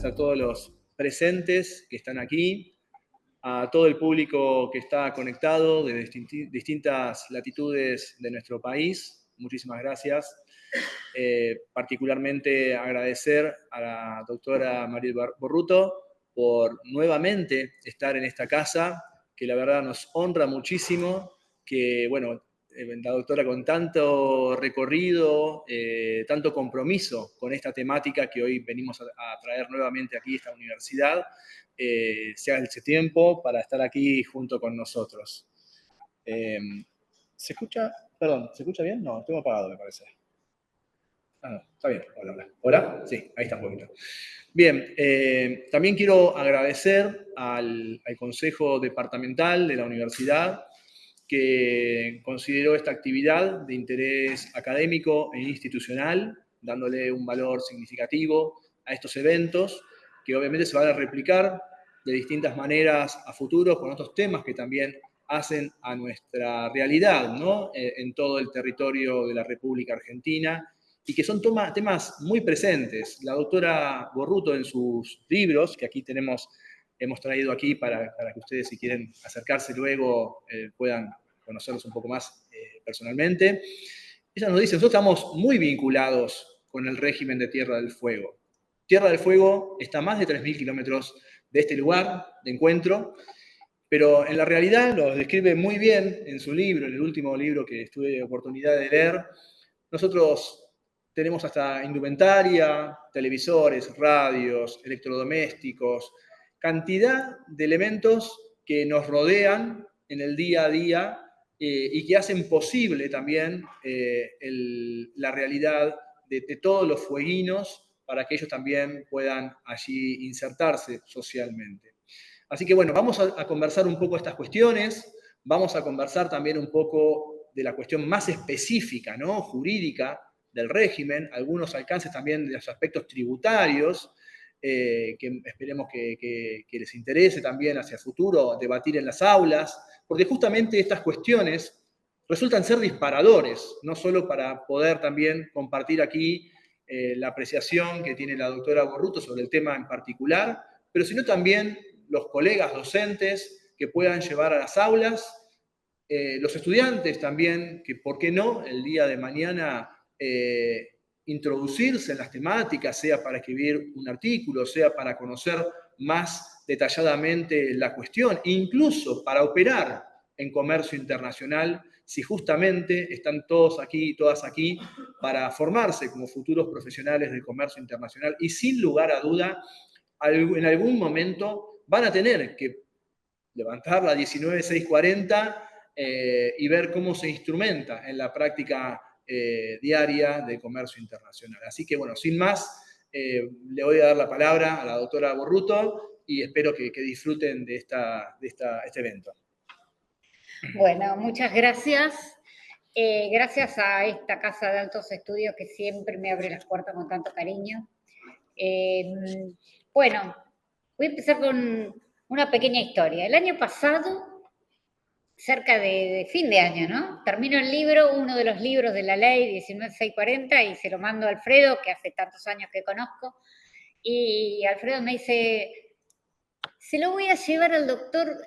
gracias a todos los presentes que están aquí, a todo el público que está conectado de distintas latitudes de nuestro país. Muchísimas gracias. Particularmente agradecer a la doctora Mariel Borruto por nuevamente estar en esta casa, que la verdad nos honra muchísimo, que bueno, la doctora con tanto recorrido, tanto compromiso con esta temática que hoy venimos a traer nuevamente aquí a esta universidad, se haga ese tiempo para estar aquí junto con nosotros. ¿Se escucha? Perdón, ¿se escucha bien? No, tengo apagado, me parece. Ah, no, está bien. Hola, hola. ¿Hola? Sí, ahí está un poquito. Bien, también quiero agradecer al Consejo Departamental de la Universidad que consideró esta actividad de interés académico e institucional, dándole un valor significativo a estos eventos, que obviamente se van a replicar de distintas maneras a futuro con otros temas que también hacen a nuestra realidad, ¿no? En todo el territorio de la República Argentina, y que son temas muy presentes. La doctora Borruto en sus libros, que aquí hemos traído aquí para que ustedes, si quieren acercarse luego, puedan conocerlos un poco más personalmente. Ella nos dice, nosotros estamos muy vinculados con el régimen de Tierra del Fuego. Tierra del Fuego está a más de 3.000 kilómetros de este lugar de encuentro, pero en la realidad lo describe muy bien en su libro, en el último libro que tuve oportunidad de leer. Nosotros tenemos hasta indumentaria, televisores, radios, electrodomésticos, cantidad de elementos que nos rodean en el día a día y que hacen posible también la realidad de todos los fueguinos para que ellos también puedan allí insertarse socialmente. Así que bueno, vamos a conversar un poco estas cuestiones, vamos a conversar también un poco de la cuestión más específica, ¿no? Jurídica del régimen, algunos alcances también de los aspectos tributarios, que esperemos que les interese también hacia el futuro debatir en las aulas, porque justamente estas cuestiones resultan ser disparadores, no solo para poder también compartir aquí la apreciación que tiene la doctora Borruto sobre el tema en particular, pero sino también los colegas docentes que puedan llevar a las aulas, los estudiantes también, que por qué no, el día de mañana introducirse en las temáticas, sea para escribir un artículo, sea para conocer más detalladamente la cuestión, incluso para operar en comercio internacional, si justamente están todos aquí, todas aquí, para formarse como futuros profesionales del comercio internacional y sin lugar a duda, en algún momento van a tener que levantar la 19640 y ver cómo se instrumenta en la práctica diaria de comercio internacional. Así que, bueno, sin más, le voy a dar la palabra a la doctora Borruto y espero que disfruten de este evento. Bueno, muchas gracias. Gracias a esta Casa de Altos Estudios que siempre me abre las puertas con tanto cariño. Bueno, voy a empezar con una pequeña historia. El año pasado, cerca de fin de año, ¿no? Termino el libro, uno de los libros de la ley 19640 y se lo mando a Alfredo, que hace tantos años que conozco, y Alfredo me dice, se lo voy a llevar al doctor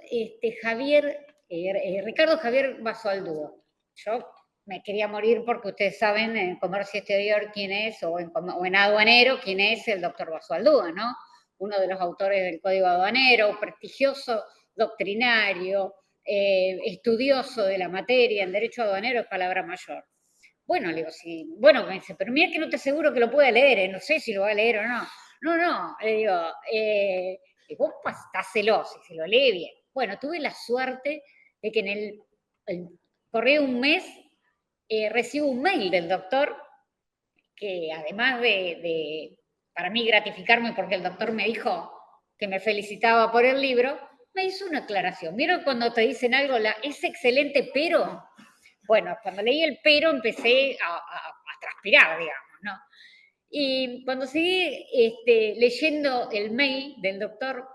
Ricardo Javier Basualdúa. Yo me quería morir porque ustedes saben en comercio exterior quién es, o en aduanero quién es el doctor Basualdúa, ¿no? Uno de los autores del Código Aduanero, prestigioso doctrinario, estudioso de la materia, en derecho aduanero es palabra mayor. Bueno, le digo, sí, bueno, me dice, pero mira que no te aseguro que lo pueda leer, no sé si lo va a leer o no. No, le digo, y vos estás celoso y se lo lee bien. Bueno, tuve la suerte de que en el corrido de un mes recibo un mail del doctor que además de para mí gratificarme porque el doctor me dijo que me felicitaba por el libro, me hizo una aclaración. ¿Vieron cuando te dicen algo, es excelente, pero? Bueno, cuando leí el pero empecé a transpirar, digamos, ¿no? Y cuando seguí leyendo el mail del doctor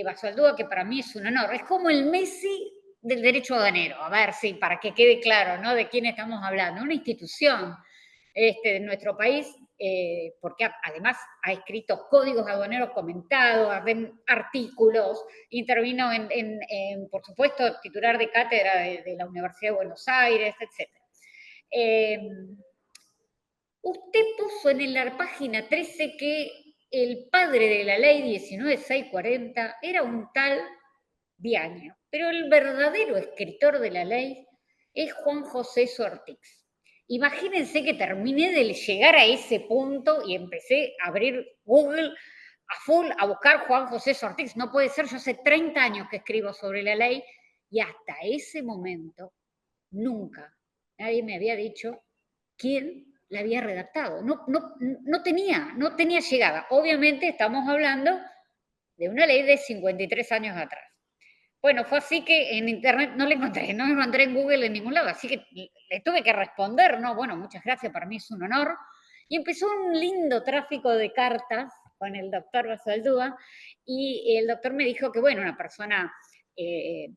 Basualdúa, que para mí es un honor, es como el Messi del derecho aduanero. A ver, sí, para que quede claro, ¿no? De quién estamos hablando. Una institución de nuestro país, porque además ha escrito códigos aduaneros comentados, artículos, intervino por supuesto, titular de cátedra de la Universidad de Buenos Aires, etc. Usted puso en la página 13 que el padre de la ley 19640 era un tal Viaño, pero el verdadero escritor de la ley es Juan José Ortiz. Imagínense que terminé de llegar a ese punto y empecé a abrir Google a full a buscar Juan José Ortiz. No puede ser, yo hace 30 años que escribo sobre la ley y hasta ese momento nunca nadie me había dicho quién la había redactado. No tenía llegada. Obviamente estamos hablando de una ley de 53 años atrás. Bueno, fue así que en internet no lo encontré en Google en ningún lado, así que le tuve que responder, ¿no? Bueno, muchas gracias, para mí es un honor. Y empezó un lindo tráfico de cartas con el doctor Basaldúa, y el doctor me dijo que, bueno, una persona que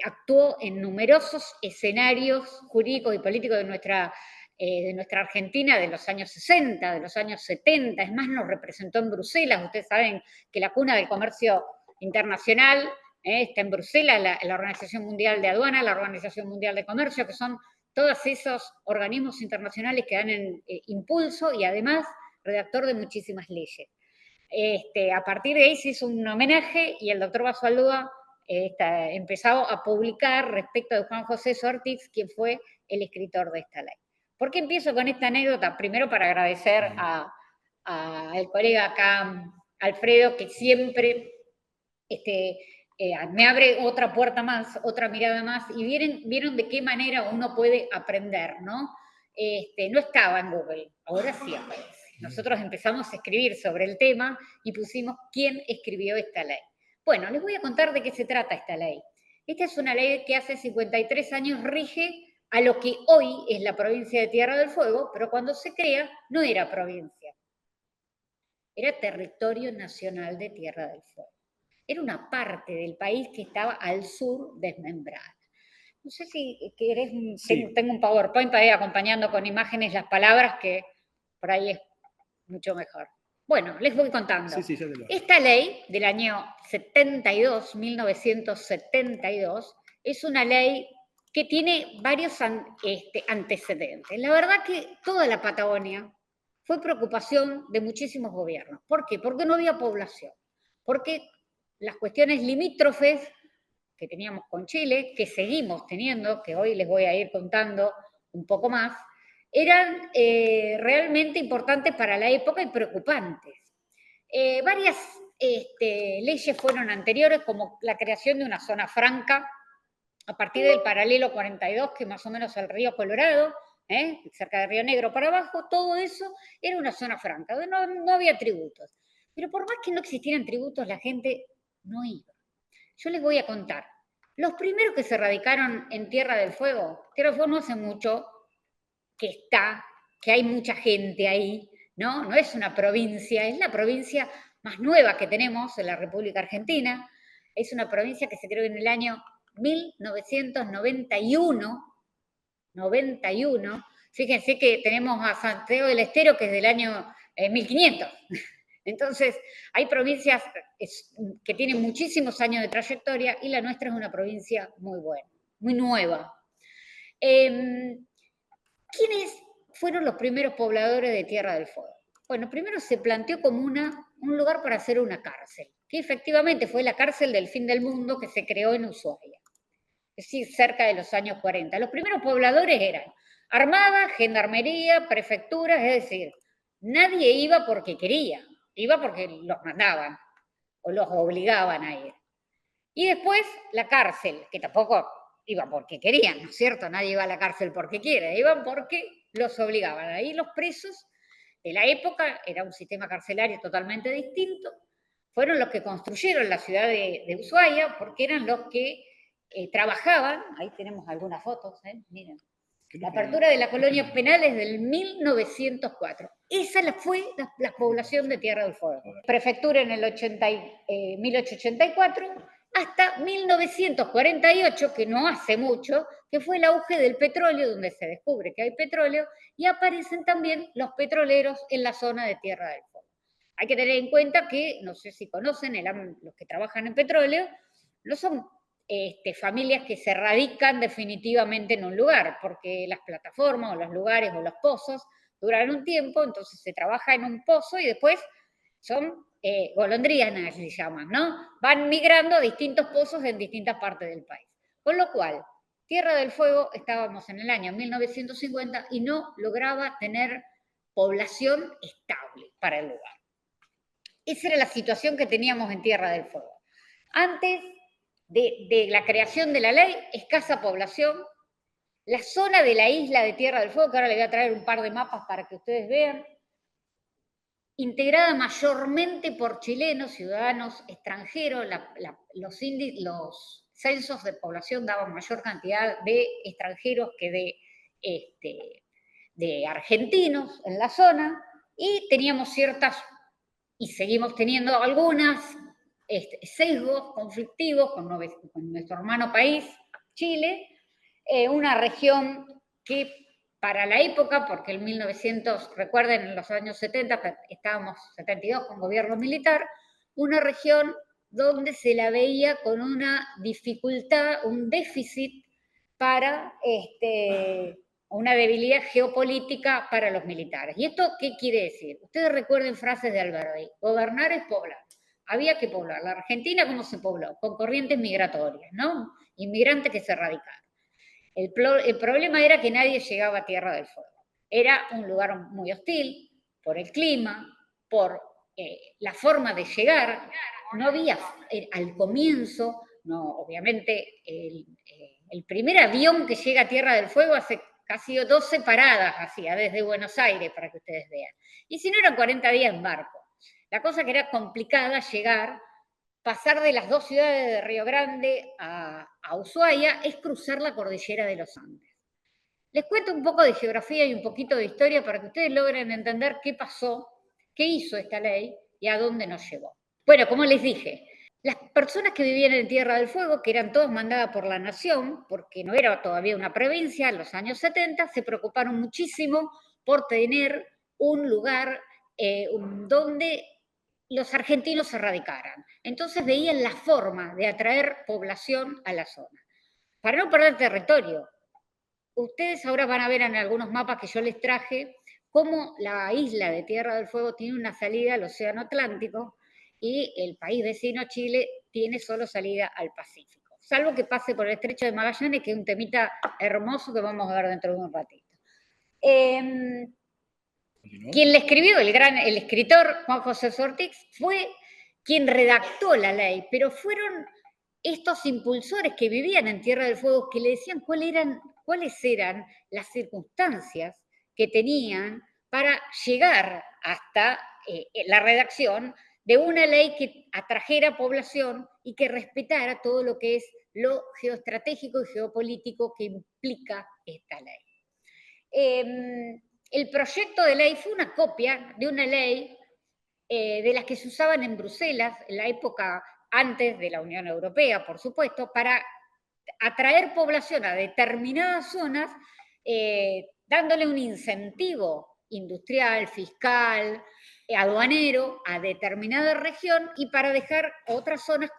actuó en numerosos escenarios jurídicos y políticos de nuestra Argentina de los años 60, de los años 70, es más, nos representó en Bruselas. Ustedes saben que la cuna del comercio internacional está en Bruselas, la Organización Mundial de Aduana, la Organización Mundial de Comercio, que son todos esos organismos internacionales que dan impulso y además redactor de muchísimas leyes. A partir de ahí se hizo un homenaje y el doctor Basaldúa empezó a publicar respecto de Juan José Ortiz, quien fue el escritor de esta ley. ¿Por qué empiezo con esta anécdota? Primero para agradecer al colega acá, Alfredo, que siempre me abre otra puerta más, otra mirada más, y vieron de qué manera uno puede aprender, ¿no? No estaba en Google, ahora sí aparece. Nosotros empezamos a escribir sobre el tema y pusimos quién escribió esta ley. Bueno, les voy a contar de qué se trata esta ley. Esta es una ley que hace 53 años rige a lo que hoy es la provincia de Tierra del Fuego, pero cuando se crea no era provincia, era territorio nacional de Tierra del Fuego. Era una parte del país que estaba al sur desmembrada. No sé si querés, sí. Tengo un PowerPoint para ir acompañando con imágenes las palabras, que por ahí es mucho mejor. Bueno, les voy contando. Sí, esta ley del año 72, 1972, es una ley que tiene varios antecedentes. La verdad que toda la Patagonia fue preocupación de muchísimos gobiernos. ¿Por qué? Porque no había población. Porque las cuestiones limítrofes que teníamos con Chile, que seguimos teniendo, que hoy les voy a ir contando un poco más, eran realmente importantes para la época y preocupantes. Varias leyes fueron anteriores, como la creación de una zona franca a partir del paralelo 42, que más o menos el río Colorado, cerca de Río Negro para abajo, todo eso era una zona franca, no había tributos. Pero por más que no existieran tributos, la gente no iba. Yo les voy a contar. Los primeros que se radicaron en Tierra del Fuego no hace mucho que hay mucha gente ahí, ¿no? No es una provincia, es la provincia más nueva que tenemos en la República Argentina. Es una provincia que se creó en el año 1991. Fíjense que tenemos a Santiago del Estero, que es del año 1500. Entonces, hay provincias que tienen muchísimos años de trayectoria y la nuestra es una provincia muy buena, muy nueva. ¿Quiénes fueron los primeros pobladores de Tierra del Fuego? Bueno, primero se planteó como un lugar para hacer una cárcel, que efectivamente fue la cárcel del fin del mundo que se creó en Ushuaia, es decir, cerca de los años 40. Los primeros pobladores eran armada, gendarmería, prefecturas, es decir, nadie iba porque quería. Iba porque los mandaban o los obligaban a ir. Y después la cárcel, que tampoco iba porque querían, ¿no es cierto? Nadie iba a la cárcel porque quiere, iban porque los obligaban. Ahí los presos de la época, era un sistema carcelario totalmente distinto, fueron los que construyeron la ciudad de Ushuaia, porque eran los que trabajaban, ahí tenemos algunas fotos, miren. La apertura de la colonia penal es del 1904. Esa fue la población de Tierra del Fuego. Prefectura en el 1884 hasta 1948, que no hace mucho, que fue el auge del petróleo, donde se descubre que hay petróleo, y aparecen también los petroleros en la zona de Tierra del Fuego. Hay que tener en cuenta que, no sé si conocen, los que trabajan en petróleo, no son familias que se radican definitivamente en un lugar, porque las plataformas o los lugares o los pozos duran un tiempo, entonces se trabaja en un pozo y después son golondrinas, se llaman, ¿no? Van migrando a distintos pozos en distintas partes del país. Con lo cual, Tierra del Fuego, estábamos en el año 1950 y no lograba tener población estable para el lugar. Esa era la situación que teníamos en Tierra del Fuego. Antes de la creación de la ley, escasa población. La zona de la isla de Tierra del Fuego, que ahora le voy a traer un par de mapas para que ustedes vean, integrada mayormente por chilenos, ciudadanos extranjeros, los censos de población daban mayor cantidad de extranjeros que de argentinos en la zona, y teníamos ciertas, y seguimos teniendo algunas, sesgos conflictivos con nuestro hermano país, Chile, una región que para la época, porque en 1900, recuerden, en los años 70, estábamos 72 con gobierno militar, una región donde se la veía con una dificultad, un déficit para una debilidad geopolítica para los militares. ¿Y esto qué quiere decir? Ustedes recuerden frases de Alberdi: gobernar es poblar. Había que poblar. La Argentina, ¿cómo se pobló? Con corrientes migratorias, ¿no? Inmigrantes que se radicaron. El problema era que nadie llegaba a Tierra del Fuego. Era un lugar muy hostil por el clima, por la forma de llegar. No había, al comienzo, no, obviamente, el primer avión que llega a Tierra del Fuego hace casi 12 paradas, hacía desde Buenos Aires, para que ustedes vean. Y si no, eran 40 días en barco. La cosa que era complicada llegar, pasar de las dos ciudades de Río Grande a Ushuaia, es cruzar la cordillera de los Andes. Les cuento un poco de geografía y un poquito de historia para que ustedes logren entender qué pasó, qué hizo esta ley y a dónde nos llevó. Bueno, como les dije, las personas que vivían en Tierra del Fuego, que eran todas mandadas por la nación, porque no era todavía una provincia, en los años 70, se preocuparon muchísimo por tener un lugar donde los argentinos se radicaran. Entonces veían la forma de atraer población a la zona. Para no perder territorio, ustedes ahora van a ver en algunos mapas que yo les traje cómo la isla de Tierra del Fuego tiene una salida al Océano Atlántico y el país vecino, Chile, tiene solo salida al Pacífico. Salvo que pase por el Estrecho de Magallanes, que es un temita hermoso que vamos a ver dentro de un ratito. Quien le escribió, el escritor Juan José Ortiz, fue quien redactó la ley, pero fueron estos impulsores que vivían en Tierra del Fuego que le decían cuáles eran las circunstancias que tenían para llegar hasta la redacción de una ley que atrajera población y que respetara todo lo que es lo geoestratégico y geopolítico que implica esta ley. El proyecto de ley fue una copia de una ley de las que se usaban en Bruselas en la época antes de la Unión Europea, por supuesto, para atraer población a determinadas zonas, dándole un incentivo industrial, fiscal, aduanero a determinada región y para dejar otras zonas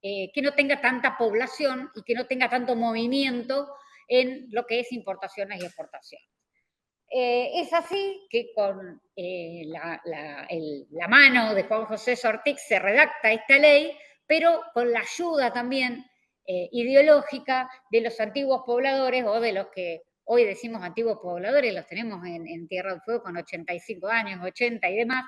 que no tenga tanta población y que no tenga tanto movimiento en lo que es importaciones y exportaciones. Es así que con la mano de Juan José Ortiz se redacta esta ley, pero con la ayuda también ideológica de los antiguos pobladores, o de los que hoy decimos antiguos pobladores, los tenemos en Tierra del Fuego con 85 años, 80 y demás,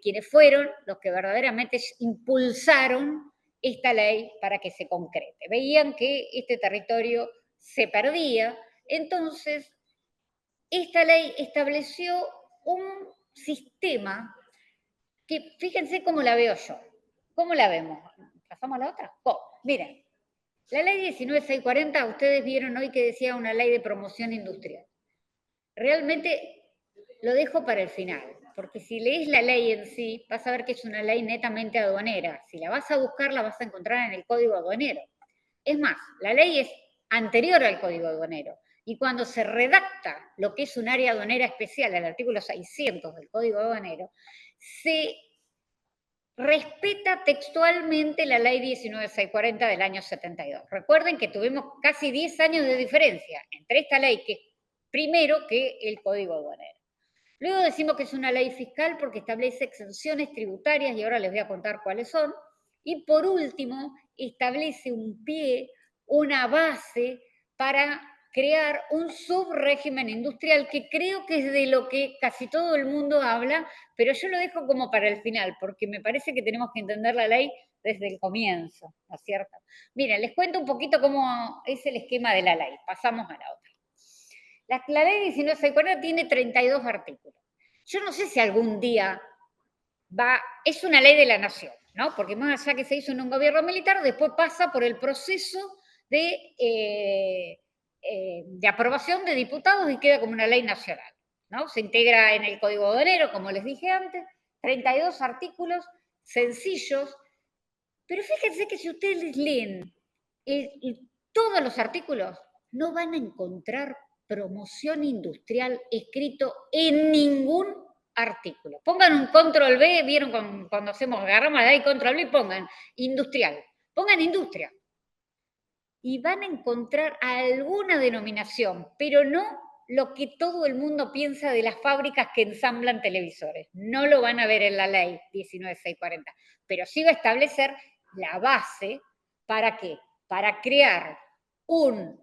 quienes fueron los que verdaderamente impulsaron esta ley para que se concrete. Veían que este territorio se perdía, entonces esta ley estableció un sistema que, fíjense cómo la veo yo. ¿Cómo la vemos? ¿Pasamos a la otra? Miren, la ley 19640, ustedes vieron hoy que decía una ley de promoción industrial. Realmente lo dejo para el final, porque si lees la ley en sí, vas a ver que es una ley netamente aduanera. Si la vas a buscar, la vas a encontrar en el Código Aduanero. Es más, la ley es anterior al Código Aduanero. Y cuando se redacta lo que es un área aduanera especial, el artículo 600 del Código Aduanero, se respeta textualmente la ley 19640 del año 72. Recuerden que tuvimos casi 10 años de diferencia entre esta ley, que es primero que el Código Aduanero. Luego decimos que es una ley fiscal porque establece exenciones tributarias, y ahora les voy a contar cuáles son. Y por último, establece un pie, una base para crear un subrégimen industrial, que creo que es de lo que casi todo el mundo habla, pero yo lo dejo como para el final, porque me parece que tenemos que entender la ley desde el comienzo, ¿no es cierto? Miren, les cuento un poquito cómo es el esquema de la ley. Pasamos a la otra. La ley 1940 tiene 32 artículos. Yo no sé si algún día es una ley de la nación, ¿no? Porque más allá que se hizo en un gobierno militar, después pasa por el proceso de aprobación de diputados y queda como una ley nacional, ¿no? Se integra en el Código Aduanero, como les dije antes, 32 artículos sencillos, pero fíjense que si ustedes leen todos los artículos, no van a encontrar promoción industrial escrito en ningún artículo. Pongan un control B, vieron cuando agarramos la ley control B y pongan industrial, pongan industria. Y van a encontrar alguna denominación, pero no lo que todo el mundo piensa de las fábricas que ensamblan televisores. No lo van a ver en la ley 19640, pero sí va a establecer la base para ¿qué? Para crear un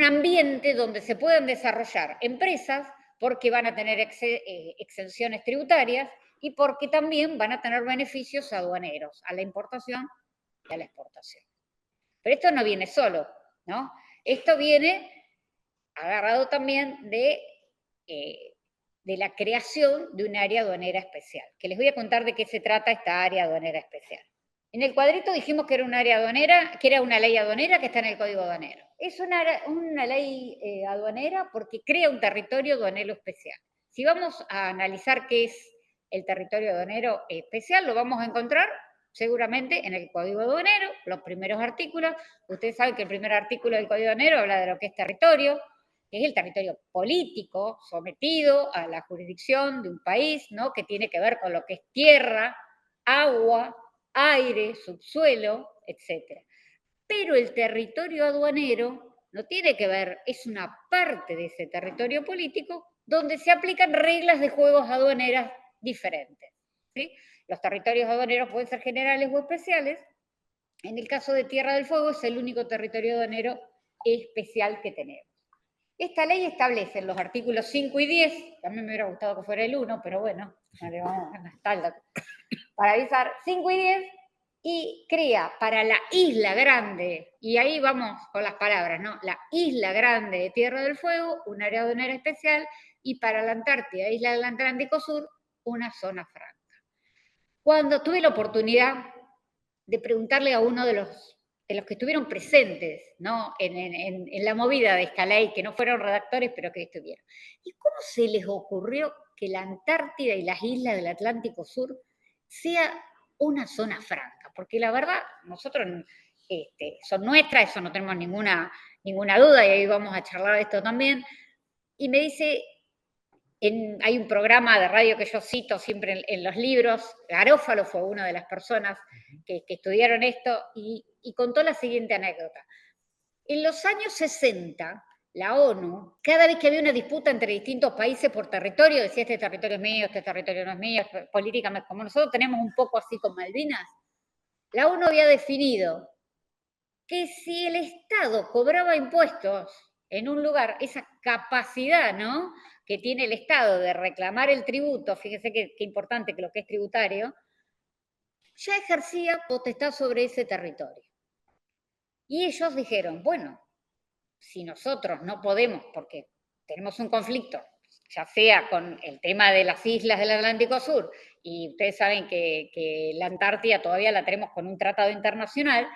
ambiente donde se puedan desarrollar empresas, porque van a tener exenciones tributarias y porque también van a tener beneficios aduaneros a la importación y a la exportación. Pero esto no viene solo, ¿no? Esto viene agarrado también de la creación de un área aduanera especial, que les voy a contar de qué se trata esta área aduanera especial. En el cuadrito dijimos que era un área aduanera, que era una ley aduanera que está en el Código Aduanero. Es una ley aduanera porque crea un territorio aduanero especial. Si vamos a analizar qué es el territorio aduanero especial, lo vamos a encontrar seguramente en el Código Aduanero, los primeros artículos. Ustedes saben que el primer artículo del Código Aduanero habla de lo que es territorio, que es el territorio político sometido a la jurisdicción de un país, ¿no? Que tiene que ver con lo que es tierra, agua, aire, subsuelo, etc. Pero el territorio aduanero no tiene que ver, es una parte de ese territorio político donde se aplican reglas de juegos aduaneras diferentes, ¿sí? Los territorios aduaneros pueden ser generales o especiales. En el caso de Tierra del Fuego es el único territorio aduanero especial que tenemos. Esta ley establece en los artículos 5 y 10, también me hubiera gustado que fuera el 1, pero bueno, no le vamos a gastar para avisar, 5 y 10, y crea para la Isla Grande, y ahí vamos con las palabras, ¿no? La Isla Grande de Tierra del Fuego, un área aduanera especial, y para la Antártida, Isla del Atlántico Sur, una zona franca. Cuando tuve la oportunidad de preguntarle a uno de los que estuvieron presentes, ¿no? en la movida de esta ley, que no fueron redactores, pero que estuvieron, ¿y cómo se les ocurrió que la Antártida y las islas del Atlántico Sur sea una zona franca? Porque la verdad, nosotros son nuestras, eso no tenemos ninguna duda, y ahí vamos a charlar de esto también. Y me dice, hay un programa de radio que yo cito siempre en los libros, Garófalo fue una de las personas que estudiaron esto, y contó la siguiente anécdota. En los años 60, la ONU, cada vez que había una disputa entre distintos países por territorio, decía este territorio es mío, este territorio no es mío, políticamente, como nosotros tenemos un poco así con Malvinas, la ONU había definido que si el Estado cobraba impuestos en un lugar, esa capacidad, ¿no?, que tiene el Estado de reclamar el tributo, fíjese qué importante que lo que es tributario, ya ejercía potestad sobre ese territorio. Y ellos dijeron, bueno, si nosotros no podemos, porque tenemos un conflicto, ya sea con el tema de las islas del Atlántico Sur, y ustedes saben que la Antártida todavía la tenemos con un tratado internacional,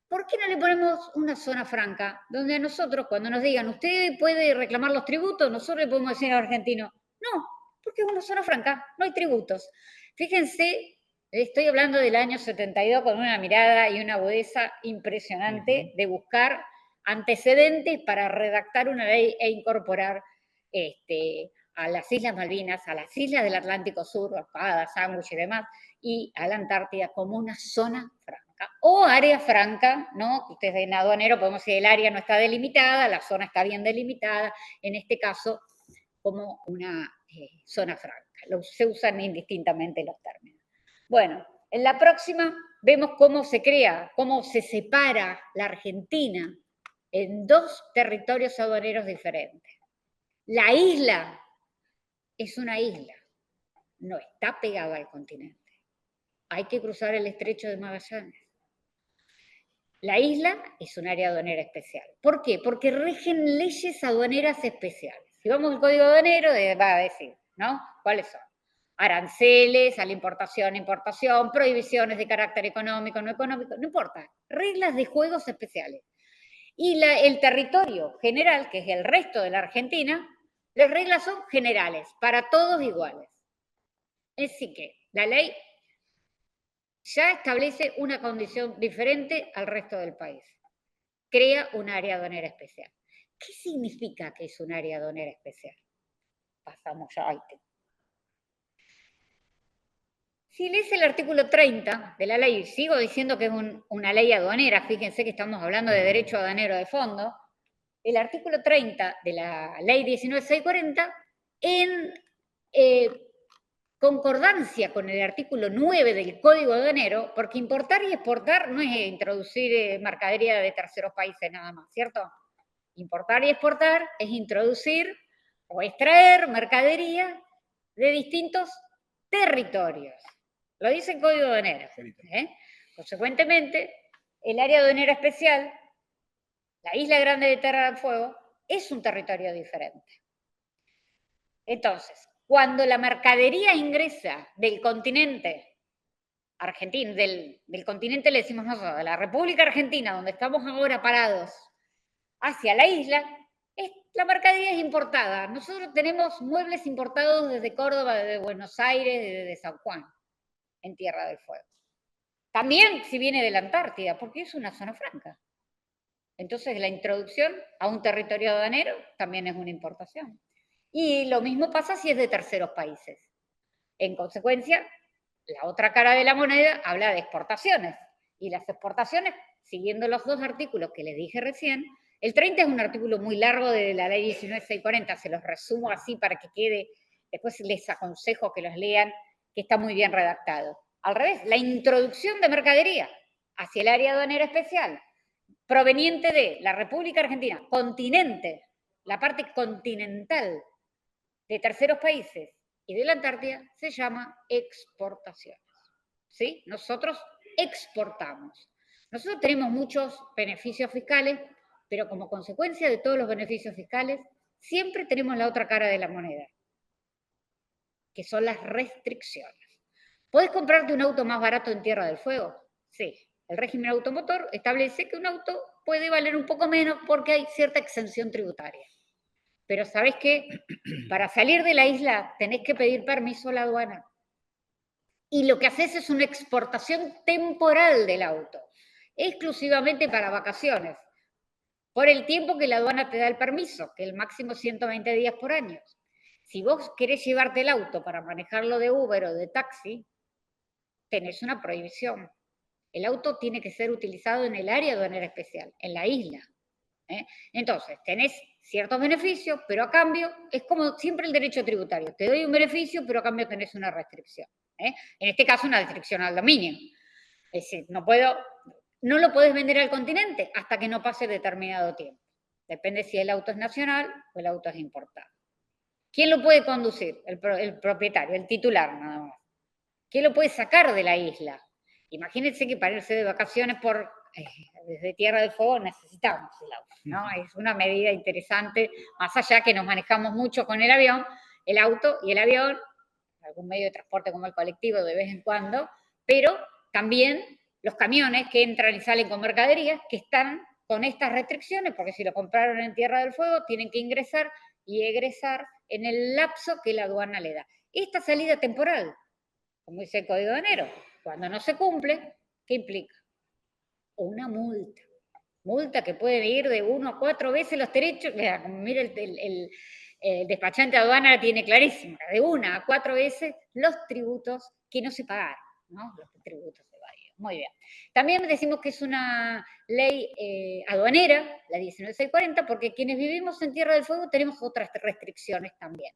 ¿por qué no le ponemos una zona franca? Donde a nosotros, cuando nos digan, usted puede reclamar los tributos, nosotros le podemos decir al argentino, no, porque es una zona franca, no hay tributos. Fíjense Estoy hablando del año 72 con una mirada y una agudeza impresionante de buscar antecedentes para redactar una ley e incorporar a las Islas Malvinas, a las islas del Atlántico Sur, Espada, Sandwich y demás, y a la Antártida como una zona franca o área franca, ¿no? Ustedes en aduanero podemos decir el área no está delimitada, la zona está bien delimitada, en este caso como una zona franca. Se usan indistintamente los términos. Bueno, en la próxima vemos cómo se crea, cómo se separa la Argentina en dos territorios aduaneros diferentes. La isla es una isla, no está pegada al continente. Hay que cruzar el estrecho de Magallanes. La isla es un área aduanera especial. ¿Por qué? Porque rigen leyes aduaneras especiales. Si vamos al Código Aduanero, va a decir, ¿no? ¿Cuáles son? Aranceles a la importación, importación, prohibiciones de carácter económico, no importa. Reglas de juegos especiales. Y el territorio general, que es el resto de la Argentina, las reglas son generales, para todos iguales. Así que la ley ya establece una condición diferente al resto del país. Crea un área aduanera especial. ¿Qué significa que es un área aduanera especial? Pasamos ya al tema. Si lees el artículo 30 de la ley, sigo diciendo que es una ley aduanera, fíjense que estamos hablando de derecho aduanero de fondo, el artículo 30 de la ley 19640, en concordancia con el artículo 9 del Código Aduanero, porque importar y exportar no es introducir mercadería de terceros países nada más, ¿cierto? Importar y exportar es introducir o extraer mercadería de distintos territorios. Lo dice el Código Aduanero. Consecuentemente, el área aduanera especial, la Isla Grande de Tierra del Fuego, es un territorio diferente. Entonces, cuando la mercadería ingresa del continente argentino, del continente le decimos nosotros, de la República Argentina, donde estamos ahora parados, hacia la isla, la mercadería es importada. Nosotros tenemos muebles importados desde Córdoba, desde Buenos Aires, desde San Juan, en Tierra del Fuego. También si viene de la Antártida, porque es una zona franca. Entonces la introducción a un territorio aduanero también es una importación. Y lo mismo pasa si es de terceros países. En consecuencia, la otra cara de la moneda habla de exportaciones. Y las exportaciones, siguiendo los dos artículos que les dije recién, el 30 es un artículo muy largo de la ley 19640, se los resumo así para que quede, después les aconsejo que los lean, que está muy bien redactado. Al revés, la introducción de mercadería hacia el área aduanera especial, proveniente de la República Argentina, continente, la parte continental de terceros países y de la Antártida, se llama exportaciones. ¿Sí? Nosotros exportamos. Nosotros tenemos muchos beneficios fiscales, pero como consecuencia de todos los beneficios fiscales, siempre tenemos la otra cara de la moneda, que son las restricciones. ¿Podés comprarte un auto más barato en Tierra del Fuego? Sí. El régimen automotor establece que un auto puede valer un poco menos porque hay cierta exención tributaria. Pero ¿sabés qué? Para salir de la isla tenés que pedir permiso a la aduana. Y lo que haces es una exportación temporal del auto, exclusivamente para vacaciones, por el tiempo que la aduana te da el permiso, que el máximo 120 días por año. Si vos querés llevarte el auto para manejarlo de Uber o de taxi, tenés una prohibición. El auto tiene que ser utilizado en el área aduanera especial, en la isla. Entonces, tenés ciertos beneficios, pero a cambio, es como siempre el derecho tributario. Te doy un beneficio, pero a cambio tenés una restricción. En este caso, una restricción al dominio. Es decir, no lo podés vender al continente hasta que no pase determinado tiempo. Depende si el auto es nacional o el auto es importado. ¿Quién lo puede conducir? El propietario, el titular nada más. ¿Quién lo puede sacar de la isla? Imagínense que para irse de vacaciones desde Tierra del Fuego necesitamos el auto, ¿no? Es una medida interesante, más allá que nos manejamos mucho con el avión, el auto y el avión, algún medio de transporte como el colectivo de vez en cuando, pero también los camiones que entran y salen con mercaderías que están con estas restricciones, porque si lo compraron en Tierra del Fuego, tienen que ingresar y egresar en el lapso que la aduana le da. Esta salida temporal, como dice el Código Aduanero, Cuando no se cumple, ¿qué implica? Una multa. Multa que puede ir de 1 a 4 veces los derechos. Mira, el despachante de aduana la tiene clarísima, de 1 a 4 veces los tributos que no se pagaron, ¿no? Los tributos evadidos. Muy bien. También decimos que es una ley aduanera, la 19640, porque quienes vivimos en Tierra del Fuego tenemos otras restricciones también,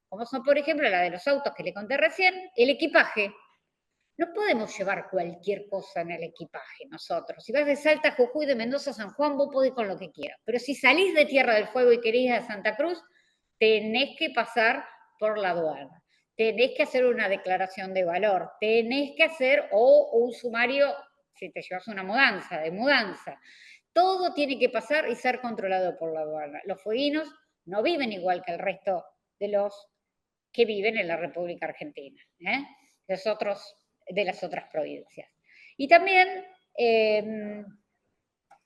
como son, por ejemplo, la de los autos que le conté recién, el equipaje. No podemos llevar cualquier cosa en el equipaje nosotros. Si vas de Salta a Jujuy, de Mendoza a San Juan, vos podés con lo que quieras. Pero si salís de Tierra del Fuego y querés ir a Santa Cruz, tenés que pasar por la aduana. Tenés que hacer una declaración de valor. Tenés que hacer un sumario, si te llevas una mudanza, de mudanza. Todo tiene que pasar y ser controlado por la aduana. Los fueguinos no viven igual que el resto de los que viven en la República Argentina, de las otras provincias. Y también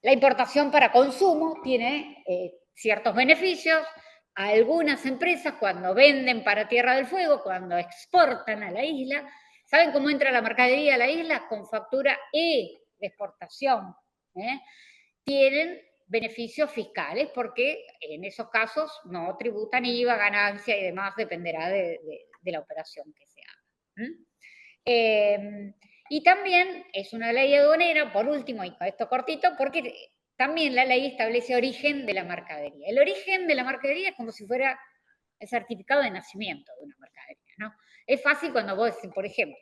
la importación para consumo tiene ciertos beneficios. Algunas empresas, cuando venden para Tierra del Fuego, cuando exportan a la isla, ¿saben cómo entra la mercadería a la isla? Con factura E de exportación. Tienen beneficios fiscales porque en esos casos no tributan IVA, ganancia y demás, dependerá de la operación que se haga. Y también es una ley aduanera, por último, y con esto cortito, porque también la ley establece origen de la mercadería. El origen de la mercadería es como si fuera el certificado de nacimiento de una mercadería, ¿no? Es fácil cuando vos decís, por ejemplo,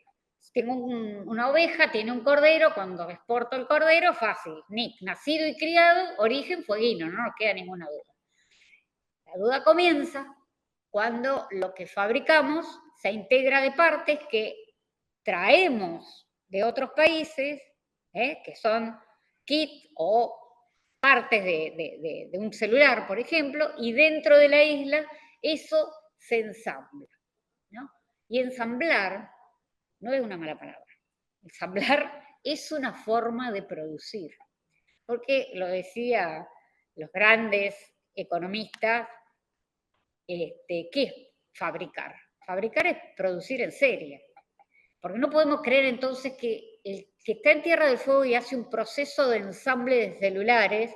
tengo una oveja, tiene un cordero, cuando exporto el cordero, fácil, nacido y criado, origen fueguino, no nos queda ninguna duda. La duda comienza cuando lo que fabricamos se integra de partes que traemos de otros países, que son kits o partes de un celular, por ejemplo, y dentro de la isla eso se ensambla, ¿no? Y ensamblar no es una mala palabra. Ensamblar es una forma de producir, porque lo decía los grandes economistas, ¿qué es fabricar? Fabricar es producir en serie. Porque no podemos creer entonces que el que está en Tierra del Fuego y hace un proceso de ensamble de celulares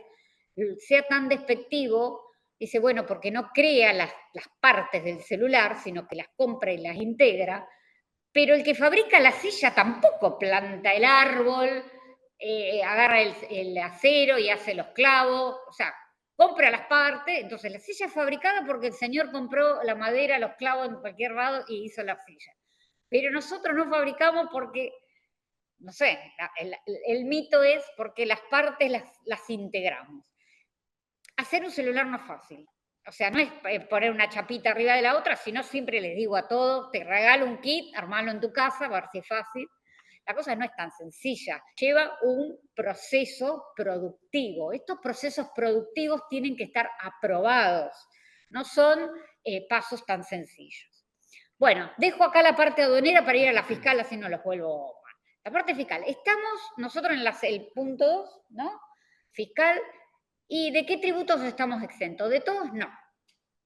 sea tan despectivo. Dice, bueno, porque no crea las partes del celular, sino que las compra y las integra. Pero el que fabrica la silla tampoco planta el árbol, agarra el acero y hace los clavos. O sea, compra las partes. Entonces la silla es fabricada porque el señor compró la madera, los clavos en cualquier lado y hizo la silla. Pero nosotros no fabricamos porque, no sé, el mito es porque las partes las integramos. Hacer un celular no es fácil. O sea, no es poner una chapita arriba de la otra, sino siempre les digo a todos, te regalo un kit, armalo en tu casa, a ver si es fácil. La cosa no es tan sencilla, lleva un proceso productivo. Estos procesos productivos tienen que estar aprobados, no son pasos tan sencillos. Bueno, dejo acá la parte aduanera para ir a la fiscal, así no los vuelvo mal. La parte fiscal. Estamos nosotros en el punto 2, ¿no? Fiscal. ¿Y de qué tributos estamos exentos? De todos, no.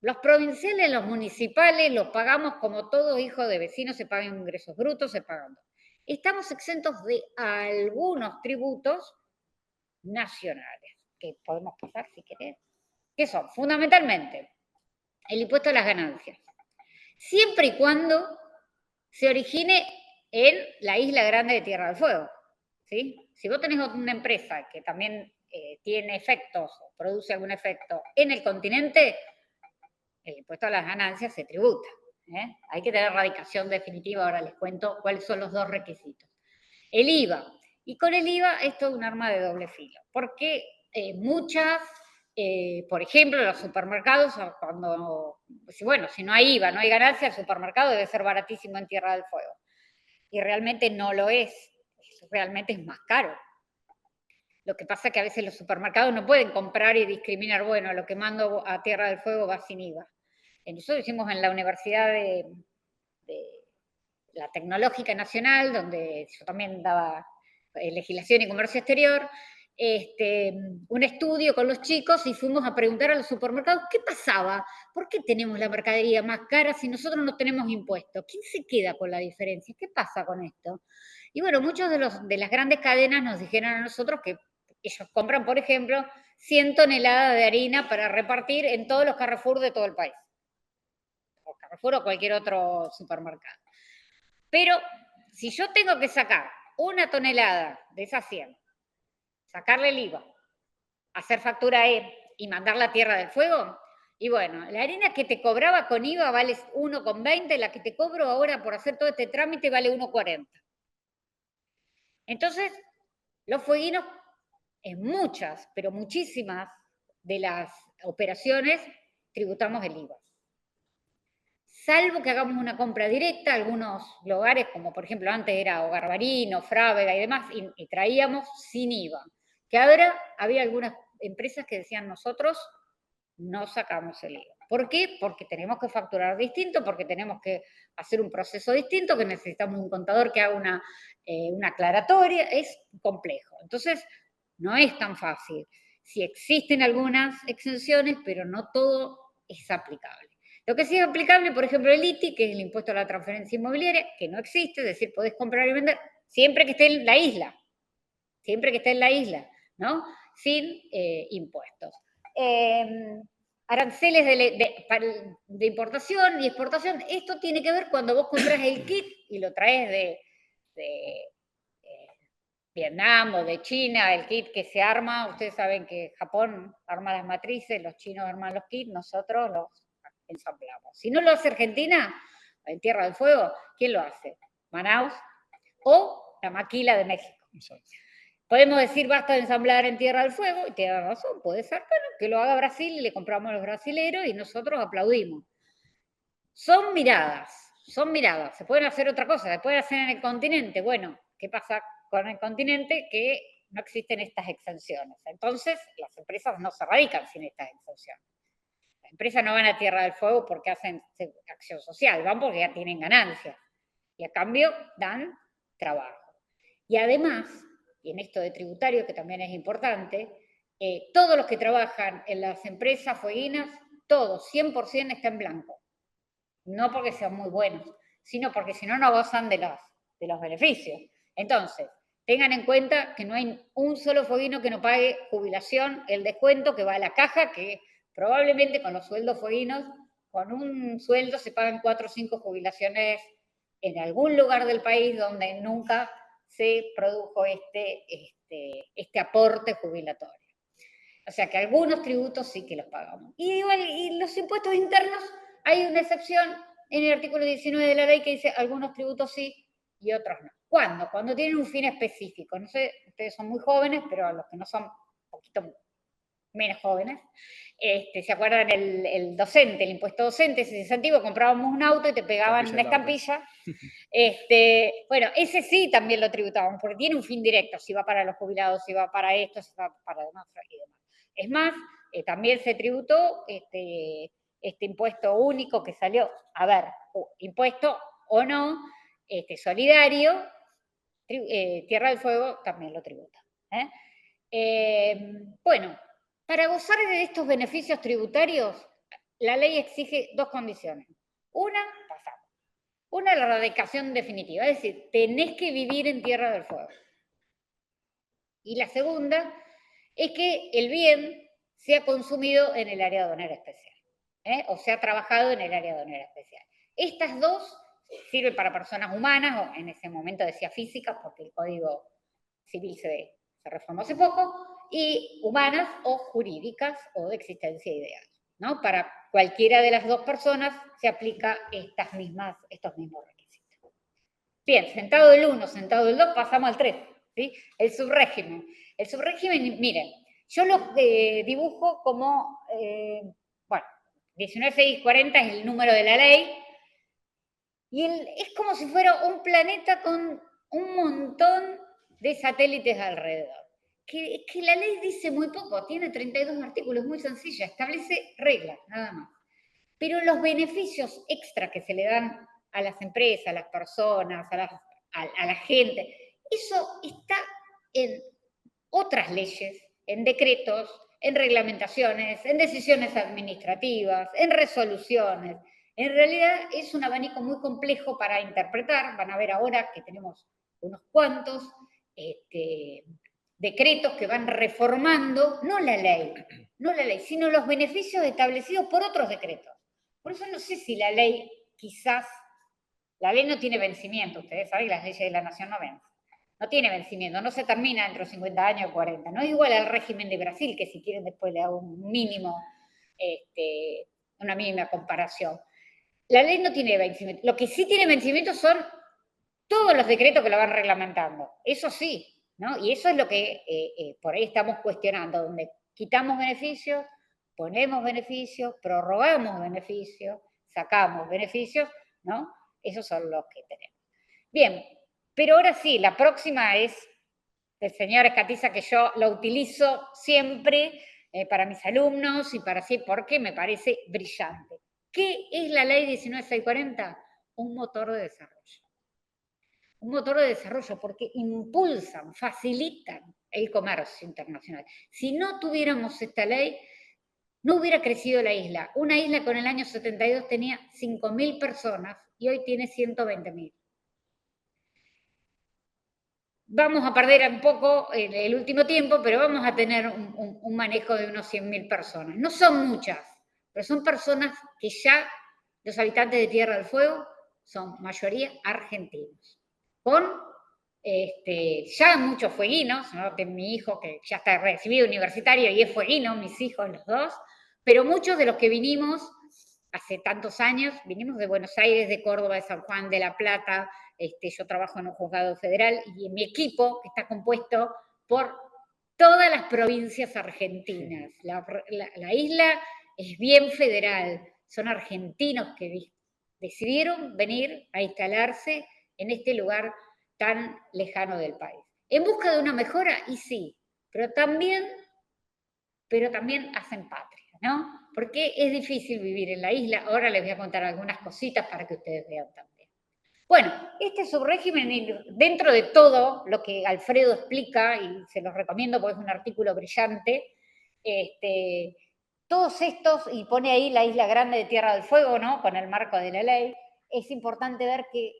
Los provinciales, los municipales, los pagamos como todo hijo de vecino, se pagan ingresos brutos, se pagan. Estamos exentos de algunos tributos nacionales, que podemos pasar si querés, que son fundamentalmente el impuesto a las ganancias, siempre y cuando se origine en la isla grande de Tierra del Fuego, ¿sí? Si vos tenés una empresa que también tiene efectos o produce algún efecto en el continente, el impuesto a las ganancias se tributa. Hay que tener radicación definitiva, ahora les cuento cuáles son los dos requisitos. El IVA. Y con el IVA esto es un arma de doble filo, porque por ejemplo, los supermercados, cuando, bueno, si no hay IVA, no hay ganancia, el supermercado debe ser baratísimo en Tierra del Fuego. Y realmente no lo es, realmente es más caro. Lo que pasa es que a veces los supermercados no pueden comprar y discriminar, bueno, lo que mando a Tierra del Fuego va sin IVA. Nosotros hicimos en la Universidad de la Tecnológica Nacional, donde yo también daba legislación y comercio exterior, un estudio con los chicos y fuimos a preguntar a los supermercados qué pasaba, por qué tenemos la mercadería más cara si nosotros no tenemos impuestos, ¿quién se queda con la diferencia? ¿Qué pasa con esto? Y bueno, muchos de las grandes cadenas nos dijeron a nosotros que ellos compran, por ejemplo, 100 toneladas de harina para repartir en todos los Carrefour de todo el país. O Carrefour o cualquier otro supermercado. Pero si yo tengo que sacar 1 tonelada de esas 100, sacarle el IVA, hacer factura E y mandarla a Tierra del Fuego, y bueno, la harina que te cobraba con IVA vale 1,20, la que te cobro ahora por hacer todo este trámite vale 1,40. Entonces, los fueguinos, en muchas, pero muchísimas de las operaciones, tributamos el IVA. Salvo que hagamos una compra directa, algunos lugares, como por ejemplo antes era Hogar Barino, Frávega y demás, y traíamos sin IVA. Que ahora había algunas empresas que decían nosotros no sacamos el IVA. ¿Por qué? Porque tenemos que facturar distinto, porque tenemos que hacer un proceso distinto, que necesitamos un contador que haga una aclaratoria, es complejo. Entonces, no es tan fácil. Sí existen algunas exenciones, pero no todo es aplicable. Lo que sí es aplicable, por ejemplo, el ITI, que es el impuesto a la transferencia inmobiliaria, que no existe, es decir, podés comprar y vender siempre que esté en la isla, siempre que esté en la isla, ¿no? Sin impuestos. Aranceles de importación y exportación, esto tiene que ver cuando vos compras el kit y lo traes de Vietnam o de China, el kit que se arma, ustedes saben que Japón arma las matrices, los chinos arman los kits, nosotros los ensamblamos. Si no lo hace Argentina, en Tierra del Fuego, ¿quién lo hace? Manaus o la Maquila de México. Podemos decir basta de ensamblar en Tierra del Fuego, y tiene razón, puede ser, pero que lo haga Brasil y le compramos a los brasileros y nosotros aplaudimos. Son miradas, se pueden hacer otra cosa, se pueden hacer en el continente. Bueno, ¿qué pasa con el continente? Que no existen estas exenciones. Entonces, las empresas no se radican sin estas exenciones. Las empresas no van a Tierra del Fuego porque hacen acción social, van porque ya tienen ganancias. Y a cambio dan trabajo. Y además, y en esto de tributario, que también es importante, todos los que trabajan en las empresas fueguinas, todos, 100% está en blanco. No porque sean muy buenos, sino porque si no, no gozan de los beneficios. Entonces, tengan en cuenta que no hay un solo fueguino que no pague jubilación, el descuento que va a la caja, que probablemente con los sueldos fueguinos, con un sueldo se pagan 4 o 5 jubilaciones en algún lugar del país donde nunca se produjo este aporte jubilatorio. O sea que algunos tributos sí que los pagamos. Y los impuestos internos, hay una excepción en el artículo 19 de la ley que dice algunos tributos sí y otros no. ¿Cuándo? Cuando tienen un fin específico. No sé, ustedes son muy jóvenes, pero los que no son un poquito menos jóvenes, ¿se acuerdan el docente, el impuesto docente, ese incentivo? Comprábamos un auto y te pegaban una estampilla. Bueno, ese sí también lo tributábamos, porque tiene un fin directo, si va para los jubilados, si va para esto, si va para demás y demás. Es más, también se tributó este impuesto único que salió, a ver, impuesto o no, solidario, Tierra del Fuego también lo tributa. Bueno, para gozar de estos beneficios tributarios, la ley exige 2 condiciones. Una, la erradicación definitiva, es decir, tenés que vivir en Tierra del Fuego. Y la segunda es que el bien sea consumido en el área aduanera especial, o sea trabajado en el área aduanera especial. Estas dos sirven para personas humanas, o en ese momento decía físicas, porque el Código Civil se reformó hace poco, y humanas o jurídicas o de existencia ideal, ¿no? Para cualquiera de las dos personas se aplica estos mismos requisitos. Bien, sentado el 1, sentado el 2, pasamos al 3, ¿sí? El subrégimen. El subrégimen, miren, yo lo dibujo como, bueno, 19640 es el número de la ley, y es como si fuera un planeta con un montón de satélites alrededor. Que la ley dice muy poco, tiene 32 artículos, muy sencilla, establece reglas, nada más. Pero los beneficios extra que se le dan a las empresas, a las personas, a la gente, eso está en otras leyes, en decretos, en reglamentaciones, en decisiones administrativas, en resoluciones. En realidad es un abanico muy complejo para interpretar. Van a ver ahora que tenemos unos cuantos decretos que van reformando, no la ley, sino los beneficios establecidos por otros decretos. Por eso no sé si la ley, quizás, la ley no tiene vencimiento, ustedes saben que las leyes de la nación no vencen. No tiene vencimiento, no se termina dentro de 50 años o 40. No es igual al régimen de Brasil, que si quieren después le hago un mínimo, una mínima comparación. La ley no tiene vencimiento. Lo que sí tiene vencimiento son todos los decretos que lo van reglamentando. Eso sí, ¿no? Y eso es lo que por ahí estamos cuestionando, donde quitamos beneficios, ponemos beneficios, prorrogamos beneficios, sacamos beneficios, ¿no? Esos son los que tenemos. Bien, pero ahora sí, la próxima es del señor Escatiza, que yo lo utilizo siempre para mis alumnos y para sí, porque me parece brillante. ¿Qué es la ley 19640? Un motor de desarrollo. Un motor de desarrollo porque impulsan, facilitan el comercio internacional. Si no tuviéramos esta ley, no hubiera crecido la isla. Una isla con el año 72 tenía 5.000 personas y hoy tiene 120.000. Vamos a perder un poco el último tiempo, pero vamos a tener un manejo de unos 100.000 personas. No son muchas, pero son personas que ya, los habitantes de Tierra del Fuego, son mayoría argentinos. Con ya muchos fueguinos, ¿no? De mi hijo que ya está recibido universitario y es fueguino, mis hijos los dos, pero muchos de los que vinimos hace tantos años, vinimos de Buenos Aires, de Córdoba, de San Juan, de La Plata. Yo trabajo en un juzgado federal y en mi equipo, que está compuesto por todas las provincias argentinas. La isla es bien federal, son argentinos que decidieron venir a instalarse en este lugar tan lejano del país. En busca de una mejora, y sí, pero también hacen patria, ¿no? Porque es difícil vivir en la isla. Ahora les voy a contar algunas cositas para que ustedes vean también. Bueno, este subrégimen, dentro de todo lo que Alfredo explica, y se los recomiendo porque es un artículo brillante, todos estos, y pone ahí la Isla Grande de Tierra del Fuego, ¿no? Con el marco de la ley, es importante ver que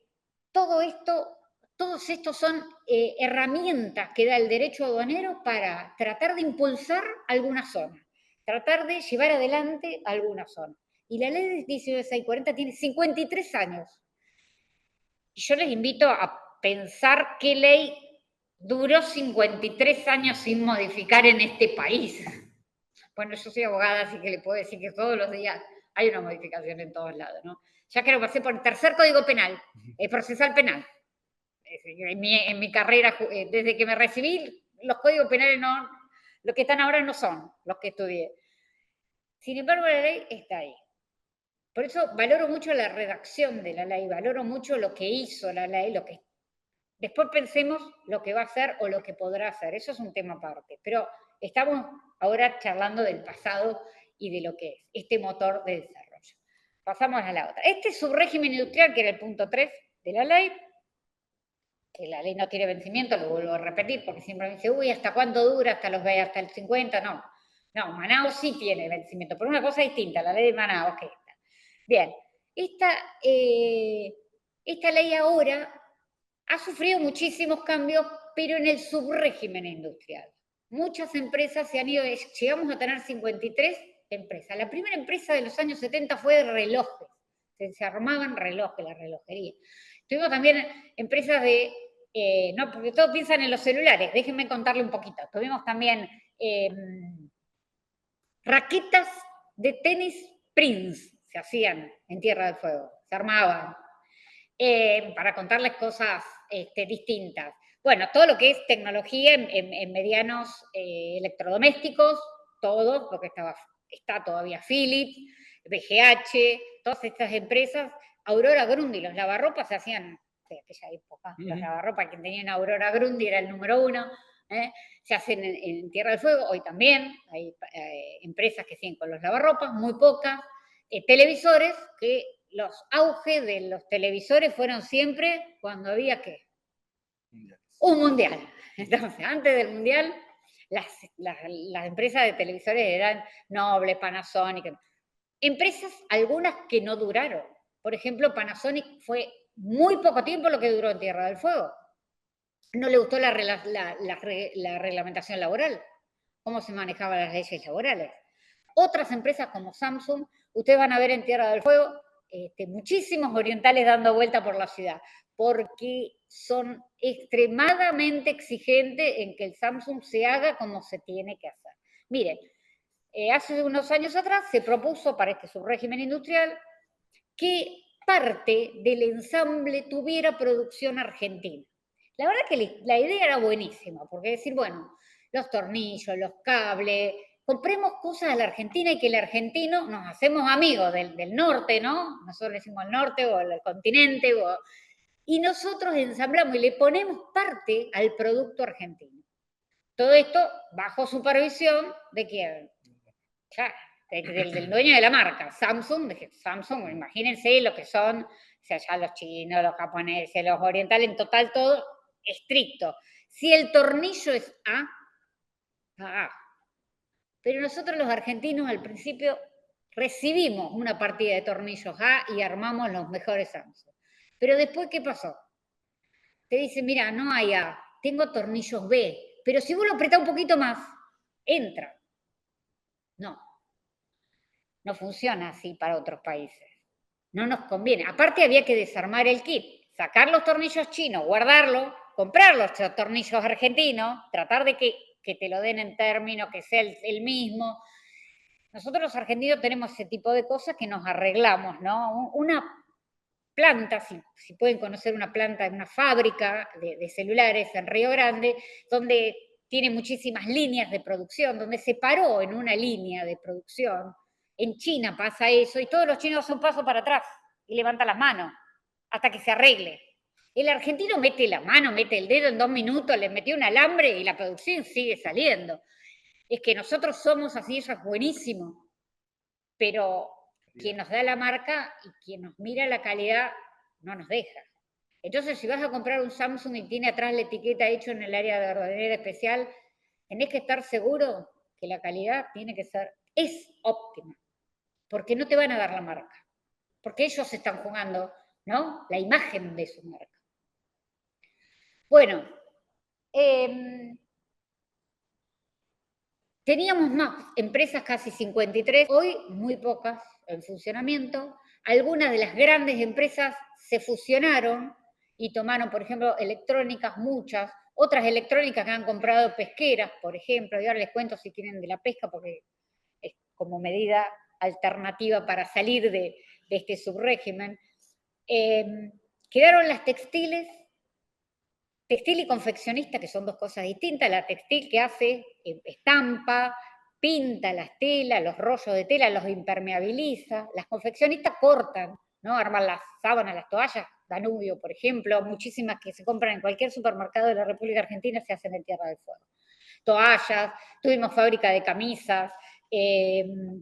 todo esto, todos estos son herramientas que da el derecho aduanero para tratar de impulsar alguna zona, tratar de llevar adelante alguna zona. Y la ley de 19640 tiene 53 años. Y yo les invito a pensar qué ley duró 53 años sin modificar en este país. Bueno, yo soy abogada, así que le puedo decir que todos los días hay una modificación en todos lados, ¿no? Ya que lo pasé por el tercer Código Penal, el procesal penal. En mi carrera, desde que me recibí, los códigos penales no, los que están ahora no son los que estudié. Sin embargo, la ley está ahí. Por eso valoro mucho la redacción de la ley, valoro mucho lo que hizo la ley, lo que después pensemos lo que va a hacer o lo que podrá hacer. Eso es un tema aparte. Pero estamos ahora charlando del pasado y de lo que es este motor de desarrollo. Pasamos a la otra. Este subrégimen industrial, que era el punto 3 de la ley, que la ley no tiene vencimiento, lo vuelvo a repetir, porque siempre me dice, uy, ¿hasta cuánto dura? ¿Hasta el 50? No. No, Manaos sí tiene vencimiento, pero una cosa distinta, la ley de Manaos que esta. Bien, esta ley ahora ha sufrido muchísimos cambios, pero en el subrégimen industrial. Muchas empresas se han ido, llegamos a tener 53 empresas. La primera empresa de los años 70 fue de relojes, se armaban relojes, la relojería. Tuvimos también empresas de, no, porque todos piensan en los celulares, déjenme contarle un poquito. Tuvimos también raquetas de tenis Prince, se hacían en Tierra del Fuego, se armaban. Para contarles cosas distintas. Bueno, todo lo que es tecnología en medianos electrodomésticos, todo, porque está todavía Philips, BGH, todas estas empresas. Aurora Grundy, los lavarropas se hacían de aquella época. Los lavarropas, quien tenía una Aurora Grundy era el número 1. Se hacen en Tierra del Fuego, hoy también hay empresas que siguen con los lavarropas, muy pocas. Televisores, que los auges de los televisores fueron siempre cuando había ¿qué? Un mundial. Entonces, antes del mundial, las empresas de televisores eran Noble, Panasonic. Empresas, algunas que no duraron. Por ejemplo, Panasonic fue muy poco tiempo lo que duró en Tierra del Fuego. no le gustó la reglamentación laboral, cómo se manejaban las leyes laborales. Otras empresas como Samsung, ustedes van a ver en Tierra del Fuego muchísimos orientales dando vuelta por la ciudad, porque son extremadamente exigentes en que el Samsung se haga como se tiene que hacer. Miren, hace unos años atrás se propuso para este subrégimen industrial que parte del ensamble tuviera producción argentina. La verdad que la idea era buenísima, porque decir, bueno, los tornillos, los cables, compremos cosas a la Argentina y que el argentino nos hacemos amigos del norte, ¿no? Nosotros decimos el norte o el continente, y nosotros ensamblamos y le ponemos parte al producto argentino. Todo esto bajo supervisión de quién? Ya, del dueño de la marca, Samsung, imagínense lo que son, o sea, ya los chinos, los japoneses, los orientales, en total todo estricto. Si el tornillo es A. Pero nosotros los argentinos al principio recibimos una partida de tornillos A y armamos los mejores Samsung. Pero después, ¿qué pasó? Te dicen, mira, no hay A, tengo tornillos B, pero si vos lo apretás un poquito más, entra. No funciona así para otros países. No nos conviene. Aparte había que desarmar el kit, sacar los tornillos chinos, guardarlos, comprar los tornillos argentinos, tratar de que te lo den en términos, que sea el mismo. Nosotros los argentinos tenemos ese tipo de cosas que nos arreglamos, ¿no? Una planta, si pueden conocer una planta, una fábrica de celulares en Río Grande, donde tiene muchísimas líneas de producción, donde se paró en una línea de producción. En China pasa eso y todos los chinos hacen un paso para atrás y levantan las manos hasta que se arregle. El argentino mete la mano, mete el dedo en 2 minutos, le metió un alambre y la producción sigue saliendo. Es que nosotros somos así, eso es buenísimo, pero quien nos da la marca y quien nos mira la calidad no nos deja. Entonces, si vas a comprar un Samsung y tiene atrás la etiqueta hecho en el área de ordenadera especial, tenés que estar seguro que la calidad es óptima, porque no te van a dar la marca, porque ellos están jugando, ¿no? La imagen de su marca. Bueno, teníamos más empresas, casi 53, hoy muy pocas en funcionamiento. Algunas de las grandes empresas se fusionaron y tomaron, por ejemplo, electrónicas, muchas, otras electrónicas que han comprado pesqueras, por ejemplo, y ahora les cuento si quieren de la pesca, porque es como medida alternativa para salir de este subrégimen. Quedaron las textiles, textil y confeccionista, que son dos cosas distintas. La textil que hace estampa, pinta las telas, los rollos de tela, los impermeabiliza. Las confeccionistas cortan, ¿no? Arman las sábanas, las toallas, Danubio, por ejemplo, muchísimas que se compran en cualquier supermercado de la República Argentina se hacen en Tierra del Fuego. Toallas, tuvimos fábrica de camisas,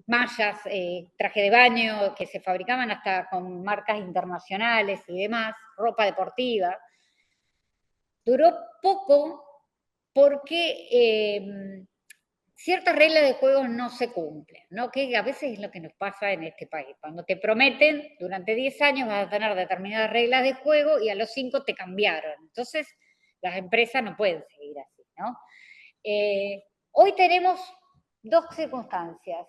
mallas, traje de baño, que se fabricaban hasta con marcas internacionales y demás, ropa deportiva. Duró poco porque ciertas reglas de juego no se cumplen, ¿no? Que a veces es lo que nos pasa en este país. Cuando te prometen, durante 10 años vas a tener determinadas reglas de juego y a los 5 te cambiaron. Entonces, las empresas no pueden seguir así, ¿no? Hoy tenemos dos circunstancias.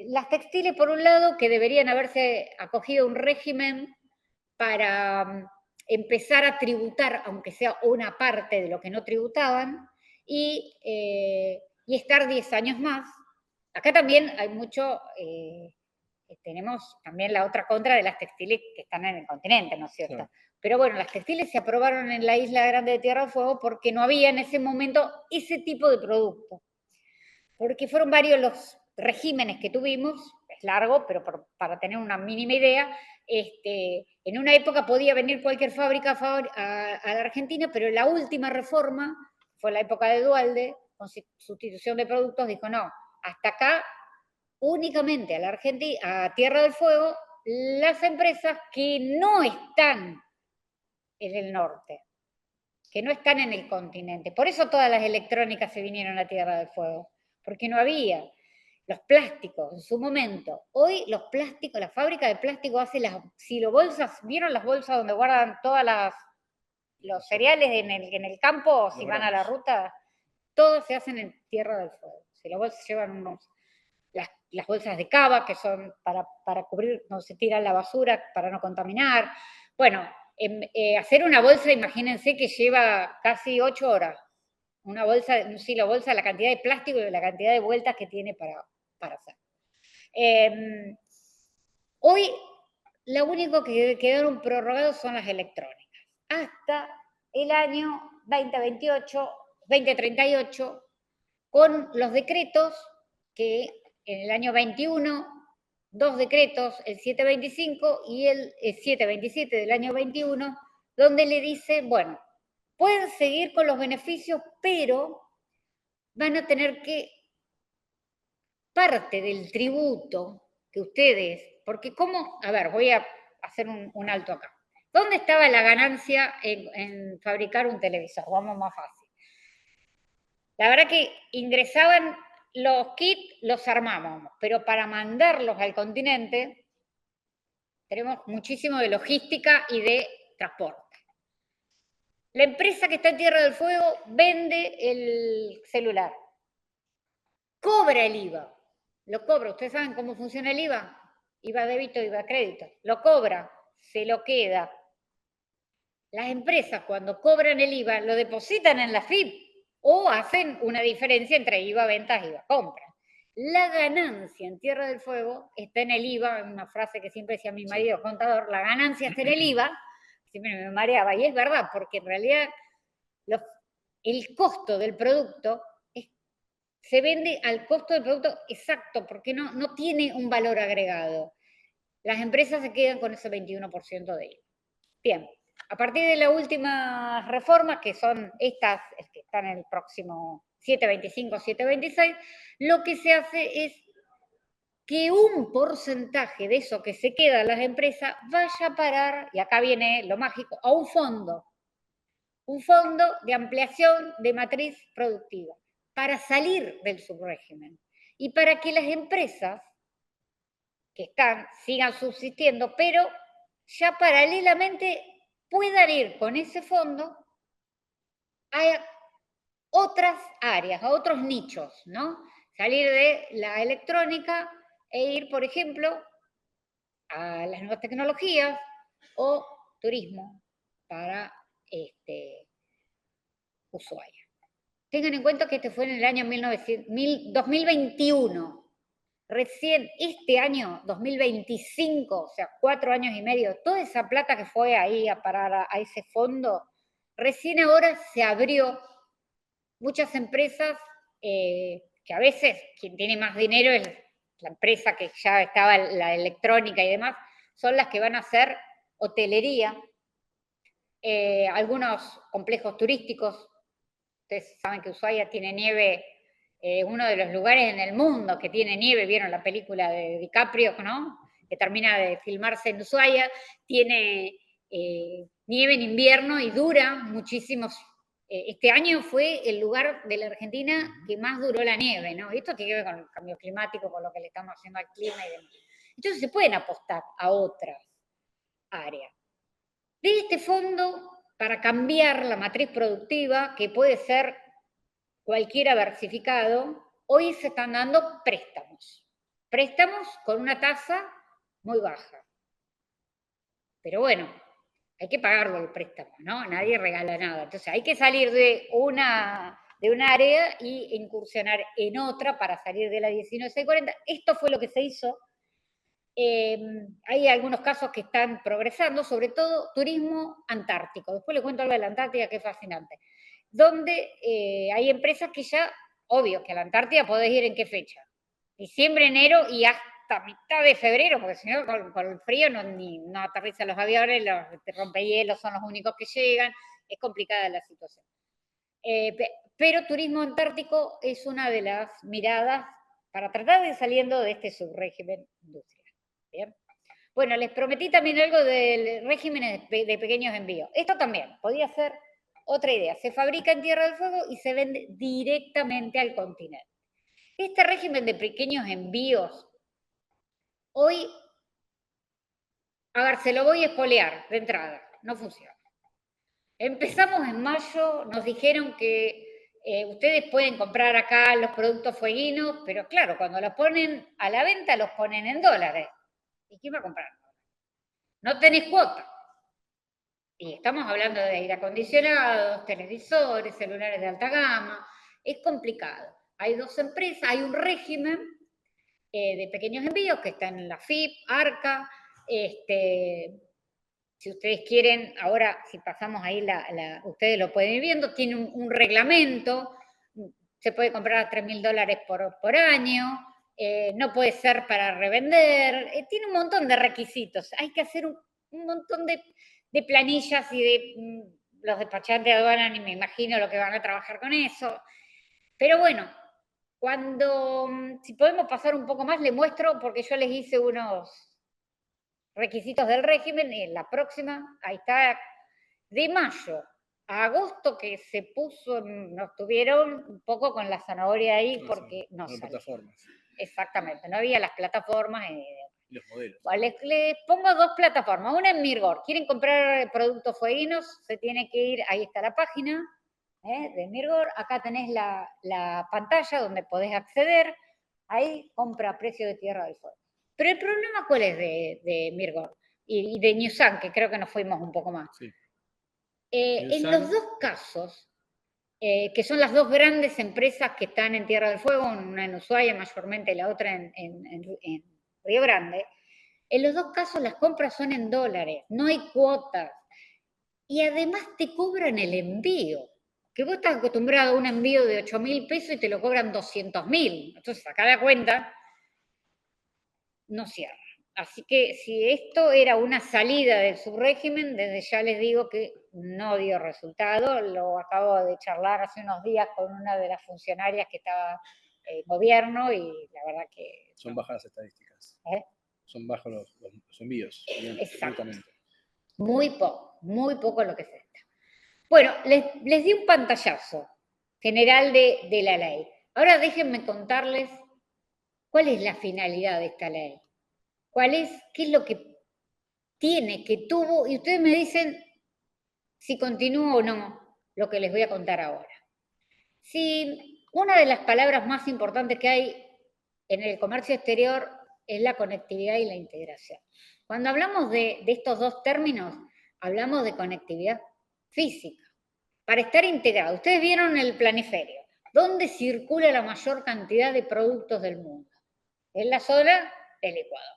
Las textiles, por un lado, que deberían haberse acogido a un régimen para empezar a tributar, aunque sea una parte de lo que no tributaban, y estar 10 años más. Acá también hay mucho, tenemos también la otra contra de las textiles que están en el continente, ¿no es cierto? Claro. Pero bueno, las textiles se aprobaron en la Isla Grande de Tierra del Fuego porque no había en ese momento ese tipo de producto. Porque fueron varios los regímenes que tuvimos, es largo, pero para tener una mínima idea, en una época podía venir cualquier fábrica a la Argentina, pero en la última reforma, fue la época de Duhalde, con sustitución de productos, dijo no, hasta acá únicamente a la Argentina, a Tierra del Fuego, las empresas que no están en el norte, que no están en el continente. Por eso todas las electrónicas se vinieron a Tierra del Fuego, porque no había. Los plásticos, en su momento. Hoy los plásticos, la fábrica de plástico hace las silobolsas, ¿vieron las bolsas donde guardan todas las los cereales en el campo, si van a la ruta, todos se hacen en Tierra del Fuego. Si los bolsos llevan las bolsas de cava, que son para cubrir, no se tira la basura, para no contaminar. Bueno, hacer una bolsa, imagínense que lleva casi 8 horas. Una bolsa, un silo bolsa, la cantidad de plástico y la cantidad de vueltas que tiene para hacer. Hoy, lo único que quedaron prorrogados son las electrónicas. Hasta el año 2028, 2038, con los decretos que en el año 21, 2 decretos, el 725 y el 727 del año 21, donde le dice, bueno, pueden seguir con los beneficios, pero van a tener que, parte del tributo que ustedes, porque cómo, a ver, voy a hacer un alto acá. ¿Dónde estaba la ganancia en fabricar un televisor? Vamos más fácil. La verdad que ingresaban los kits, los armábamos, pero para mandarlos al continente tenemos muchísimo de logística y de transporte. La empresa que está en Tierra del Fuego vende el celular, cobra el IVA, lo cobra. ¿Ustedes saben cómo funciona el IVA? IVA débito, IVA crédito. Lo cobra, se lo queda. Las empresas cuando cobran el IVA lo depositan en la FIP o hacen una diferencia entre IVA ventas y IVA compras. La ganancia en Tierra del Fuego está en el IVA, una frase que siempre decía mi marido contador, la ganancia está en el IVA, siempre me mareaba, y es verdad, porque en realidad el costo del producto se vende al costo del producto exacto, porque no tiene un valor agregado. Las empresas se quedan con ese 21% de IVA. Bien, a partir de las últimas reformas, que son estas que están en el próximo 725, 726, lo que se hace es que un porcentaje de eso que se queda a las empresas vaya a parar, y acá viene lo mágico, a un fondo de ampliación de matriz productiva, para salir del subrégimen y para que las empresas que sigan subsistiendo, pero ya paralelamente puedan ir con ese fondo a otras áreas, a otros nichos, ¿no? Salir de la electrónica e ir, por ejemplo, a las nuevas tecnologías o turismo para Ushuaia. Tengan en cuenta que este fue en el año 2021. Recién este año, 2025, o sea, 4 años y medio, toda esa plata que fue ahí a parar a ese fondo, recién ahora se abrió. Muchas empresas, que a veces quien tiene más dinero es la empresa que ya estaba la electrónica y demás, son las que van a hacer hotelería, algunos complejos turísticos. Ustedes saben que Ushuaia tiene nieve, uno de los lugares en el mundo que tiene nieve. ¿Vieron la película de DiCaprio, no? Que termina de filmarse en Ushuaia. Tiene nieve en invierno y dura muchísimos. Este año fue el lugar de la Argentina que más duró la nieve, ¿no? Esto tiene que ver con el cambio climático, con lo que le estamos haciendo al clima y demás. Entonces se pueden apostar a otras áreas. De este fondo, para cambiar la matriz productiva, que puede ser cualquiera versificado, hoy se están dando préstamos. Préstamos con una tasa muy baja. Pero bueno, hay que pagarlo el préstamo, ¿no? Nadie regala nada. Entonces hay que salir de una área y incursionar en otra para salir de la 19640. Esto fue lo que se hizo. Hay algunos casos que están progresando, sobre todo turismo antártico. Después les cuento algo de la Antártida que es fascinante. Donde hay empresas que ya, obvio, que a la Antártida podés ir en qué fecha. Diciembre, enero y hasta mitad de febrero, porque si no, con el frío no aterrizan los aviones, los rompehielos son los únicos que llegan, es complicada la situación. Pero turismo antártico es una de las miradas para tratar de ir saliendo de este subrégimen industrial. ¿Bien? Bueno, les prometí también algo del régimen de pequeños envíos. Esto también podía ser otra idea. Se fabrica en Tierra del Fuego y se vende directamente al continente. Este régimen de pequeños envíos, hoy, a ver, se lo voy a espolear de entrada, no funciona. Empezamos en mayo, nos dijeron que ustedes pueden comprar acá los productos fueguinos, pero claro, cuando los ponen a la venta, los ponen en dólares. ¿Y quién va a comprar? No tenés cuota. Y estamos hablando de aire acondicionados, televisores, celulares de alta gama. Es complicado. Hay dos empresas, hay un régimen de pequeños envíos que están en la FIP, ARCA. Si ustedes quieren, ahora si pasamos ahí, ustedes lo pueden ir viendo, tiene un reglamento, se puede comprar a $3.000 por año, no puede ser para revender, tiene un montón de requisitos. Hay que hacer un montón de planillas y de los despachantes de aduana, ni me imagino lo que van a trabajar con eso. Pero bueno, si podemos pasar un poco más, le muestro, porque yo les hice unos requisitos del régimen, en la próxima, ahí está, de mayo a agosto, que se puso, nos tuvieron un poco con la zanahoria ahí, porque no las salía. plataformas. Exactamente, no había las plataformas. Los modelos. Les pongo dos plataformas, una en Mirgor. ¿Quieren comprar productos fueguinos? Se tiene que ir, ahí está la página de Mirgor, acá tenés la pantalla donde podés acceder, ahí compra a precio de Tierra del Fuego. Pero el problema, ¿cuál es de Mirgor? Y de Newsan, que creo que nos fuimos un poco más. Sí. En los dos casos, que son las dos grandes empresas que están en Tierra del Fuego, una en Ushuaia mayormente y la otra en Río Grande, en los dos casos las compras son en dólares, no hay cuotas. Y además te cobran el envío, que vos estás acostumbrado a un envío de 8.000 pesos y te lo cobran 200.000. Entonces, a cada cuenta, no cierra. Así que si esto era una salida del subrégimen, desde ya les digo que no dio resultado. Lo acabo de charlar hace unos días con una de las funcionarias que estaba en gobierno y la verdad que... Son bajas las estadísticas. Son bajos los envíos. Exactamente. Muy poco lo que se está. Bueno, les di un pantallazo general de la ley. Ahora déjenme contarles cuál es la finalidad de esta ley. ¿Qué es lo que tiene, que tuvo? Y ustedes me dicen si continúo o no lo que les voy a contar ahora. Si una de las palabras más importantes que hay en el comercio exterior es la conectividad y la integración. Cuando hablamos de estos dos términos, hablamos de conectividad física. Para estar integrado, ustedes vieron el planiferio, ¿dónde circula la mayor cantidad de productos del mundo? En la zona del Ecuador.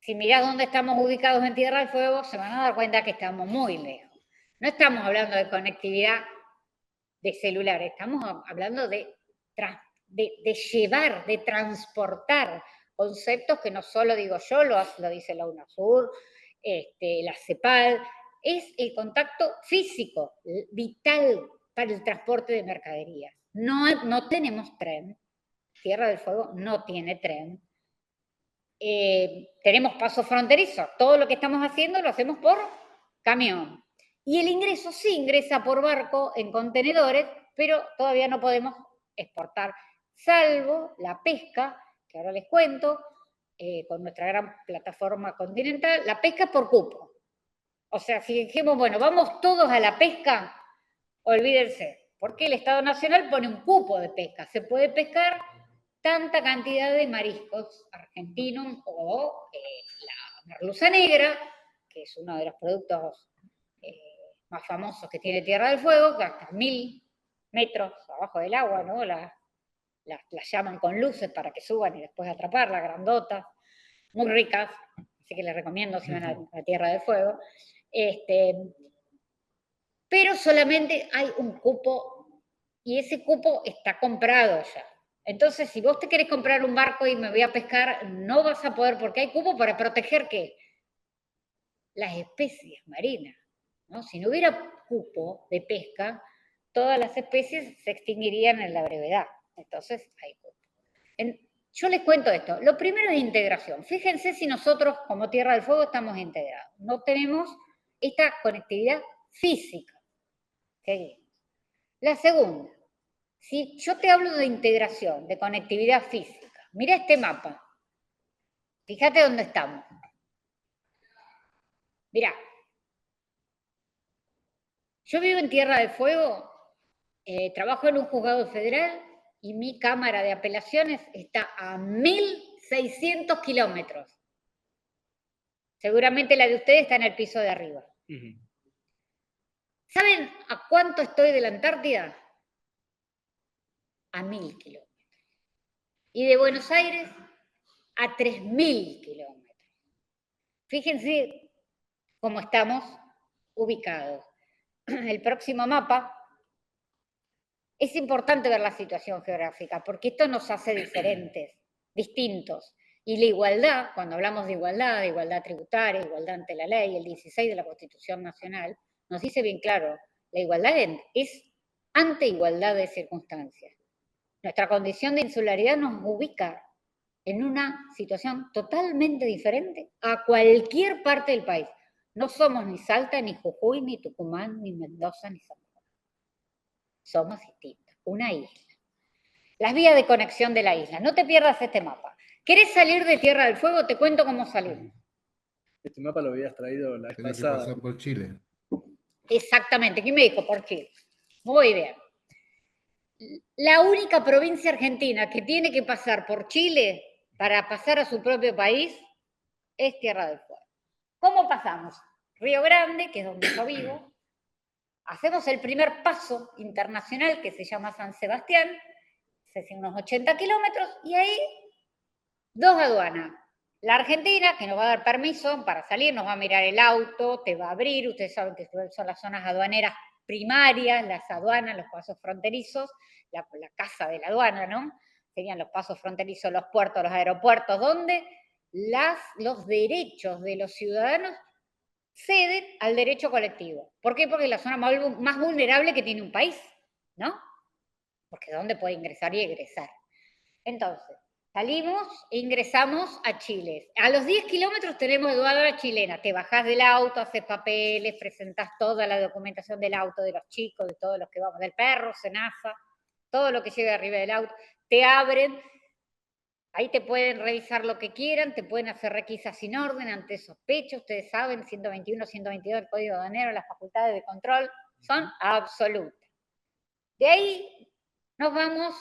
Si mirás dónde estamos ubicados en Tierra del Fuego, se van a dar cuenta que estamos muy lejos. No estamos hablando de conectividad de celulares, estamos hablando de llevar, de transportar conceptos que no solo digo yo, lo dice la UNASUR, la CEPAL, es el contacto físico, vital para el transporte de mercaderías. No tenemos tren, Tierra del Fuego no tiene tren. Tenemos paso fronterizo, todo lo que estamos haciendo lo hacemos por camión. Y el ingreso sí ingresa por barco en contenedores, pero todavía no podemos exportar, salvo la pesca, que ahora les cuento, con nuestra gran plataforma continental, la pesca por cupo. O sea, si dijimos, bueno, vamos todos a la pesca, olvídense, porque el Estado Nacional pone un cupo de pesca. Se puede pescar tanta cantidad de mariscos argentinos o la merluza negra, que es uno de los productos más famosos que tiene Tierra del Fuego, que hasta 1.000 metros abajo del agua, ¿no? Las llaman con luces para que suban y después atraparlas, grandotas, muy ricas, así que les recomiendo si van a Tierra del Fuego. Pero solamente hay un cupo y ese cupo está comprado ya. Entonces, si vos te querés comprar un barco y me voy a pescar, no vas a poder porque hay cupo para proteger ¿qué? Las especies marinas, ¿no? Si no hubiera cupo de pesca, todas las especies se extinguirían en la brevedad. Entonces, hay cupo. Yo les cuento esto. Lo primero es integración. Fíjense si nosotros, como Tierra del Fuego, estamos integrados. No tenemos esta conectividad física. Seguimos. La segunda, si yo te hablo de integración, de conectividad física, mira este mapa. Fíjate dónde estamos. Mirá. Yo vivo en Tierra del Fuego, trabajo en un juzgado federal y mi cámara de apelaciones está a 1.600 kilómetros. Seguramente la de ustedes está en el piso de arriba. ¿Saben a cuánto estoy de la Antártida? A 1.000 kilómetros. Y de Buenos Aires a 3.000 kilómetros. Fíjense cómo estamos ubicados. El próximo mapa, es importante ver la situación geográfica, porque esto nos hace diferentes, distintos. Y la igualdad, cuando hablamos de igualdad tributaria, igualdad ante la ley, el 16 de la Constitución Nacional, nos dice bien claro, la igualdad es ante igualdad de circunstancias. Nuestra condición de insularidad nos ubica en una situación totalmente diferente a cualquier parte del país. No somos ni Salta, ni Jujuy, ni Tucumán, ni Mendoza, ni San Juan. Somos distintos, una isla. Las vías de conexión de la isla. No te pierdas este mapa. ¿Querés salir de Tierra del Fuego? Te cuento cómo salir. Este mapa lo habías traído la vez Tenés que pasada. pasar por Chile. Exactamente. ¿Quién me dijo? Por Chile. Muy bien. La única provincia argentina que tiene que pasar por Chile para pasar a su propio país es Tierra del Fuego. ¿Cómo pasamos? Río Grande, que es donde yo vivo, hacemos el primer paso internacional que se llama San Sebastián, es unos 80 kilómetros, y ahí dos aduanas. La Argentina, que nos va a dar permiso para salir, nos va a mirar el auto, te va a abrir, ustedes saben que son las zonas aduaneras primarias, las aduanas, los pasos fronterizos, la casa de la aduana, ¿no? Serían los pasos fronterizos, los puertos, los aeropuertos, donde los derechos de los ciudadanos ceden al derecho colectivo. ¿Por qué? Porque es la zona más vulnerable que tiene un país, ¿no? Porque es donde puede ingresar y egresar. Entonces, salimos e ingresamos a Chile. A los 10 kilómetros tenemos aduana chilena. Te bajás del auto, haces papeles, presentás toda la documentación del auto, de los chicos, de todos los que vamos, del perro, cenaza, todo lo que llegue arriba del auto. Te abren, ahí te pueden revisar lo que quieran, te pueden hacer requisas sin orden ante sospecha. Ustedes saben, 121, 122 del Código Aduanero, las facultades de control son absolutas. De ahí nos vamos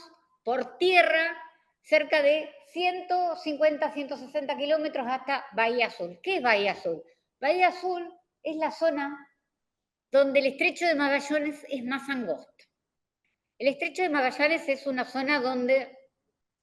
por tierra cerca de 150, 160 kilómetros hasta Bahía Azul. ¿Qué es Bahía Azul? Bahía Azul es la zona donde el estrecho de Magallanes es más angosto. El estrecho de Magallanes es una zona donde,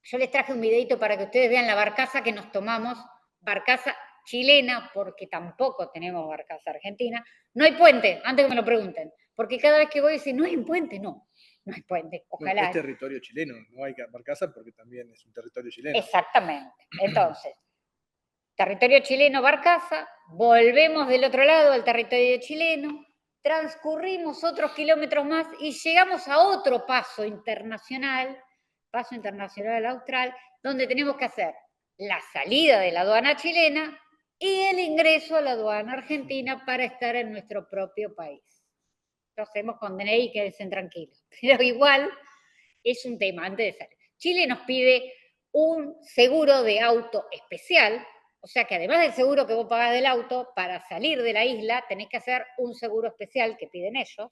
yo les traje un videito para que ustedes vean la barcaza que nos tomamos, barcaza chilena, porque tampoco tenemos barcaza argentina. No hay puente, antes que me lo pregunten, porque cada vez que voy dicen, no hay un puente, no hay puente, ojalá. Bueno, es territorio chileno, no hay barcaza porque también es un territorio chileno. Exactamente. Entonces, territorio chileno, barcaza, volvemos del otro lado al territorio chileno, transcurrimos otros kilómetros más y llegamos a otro paso internacional austral, donde tenemos que hacer la salida de la aduana chilena y el ingreso a la aduana argentina para estar en nuestro propio país. Lo hacemos con DNI y quédense tranquilos. Pero igual es un tema antes de salir. Chile nos pide un seguro de auto especial, o sea que además del seguro que vos pagás del auto, para salir de la isla tenés que hacer un seguro especial que piden ellos.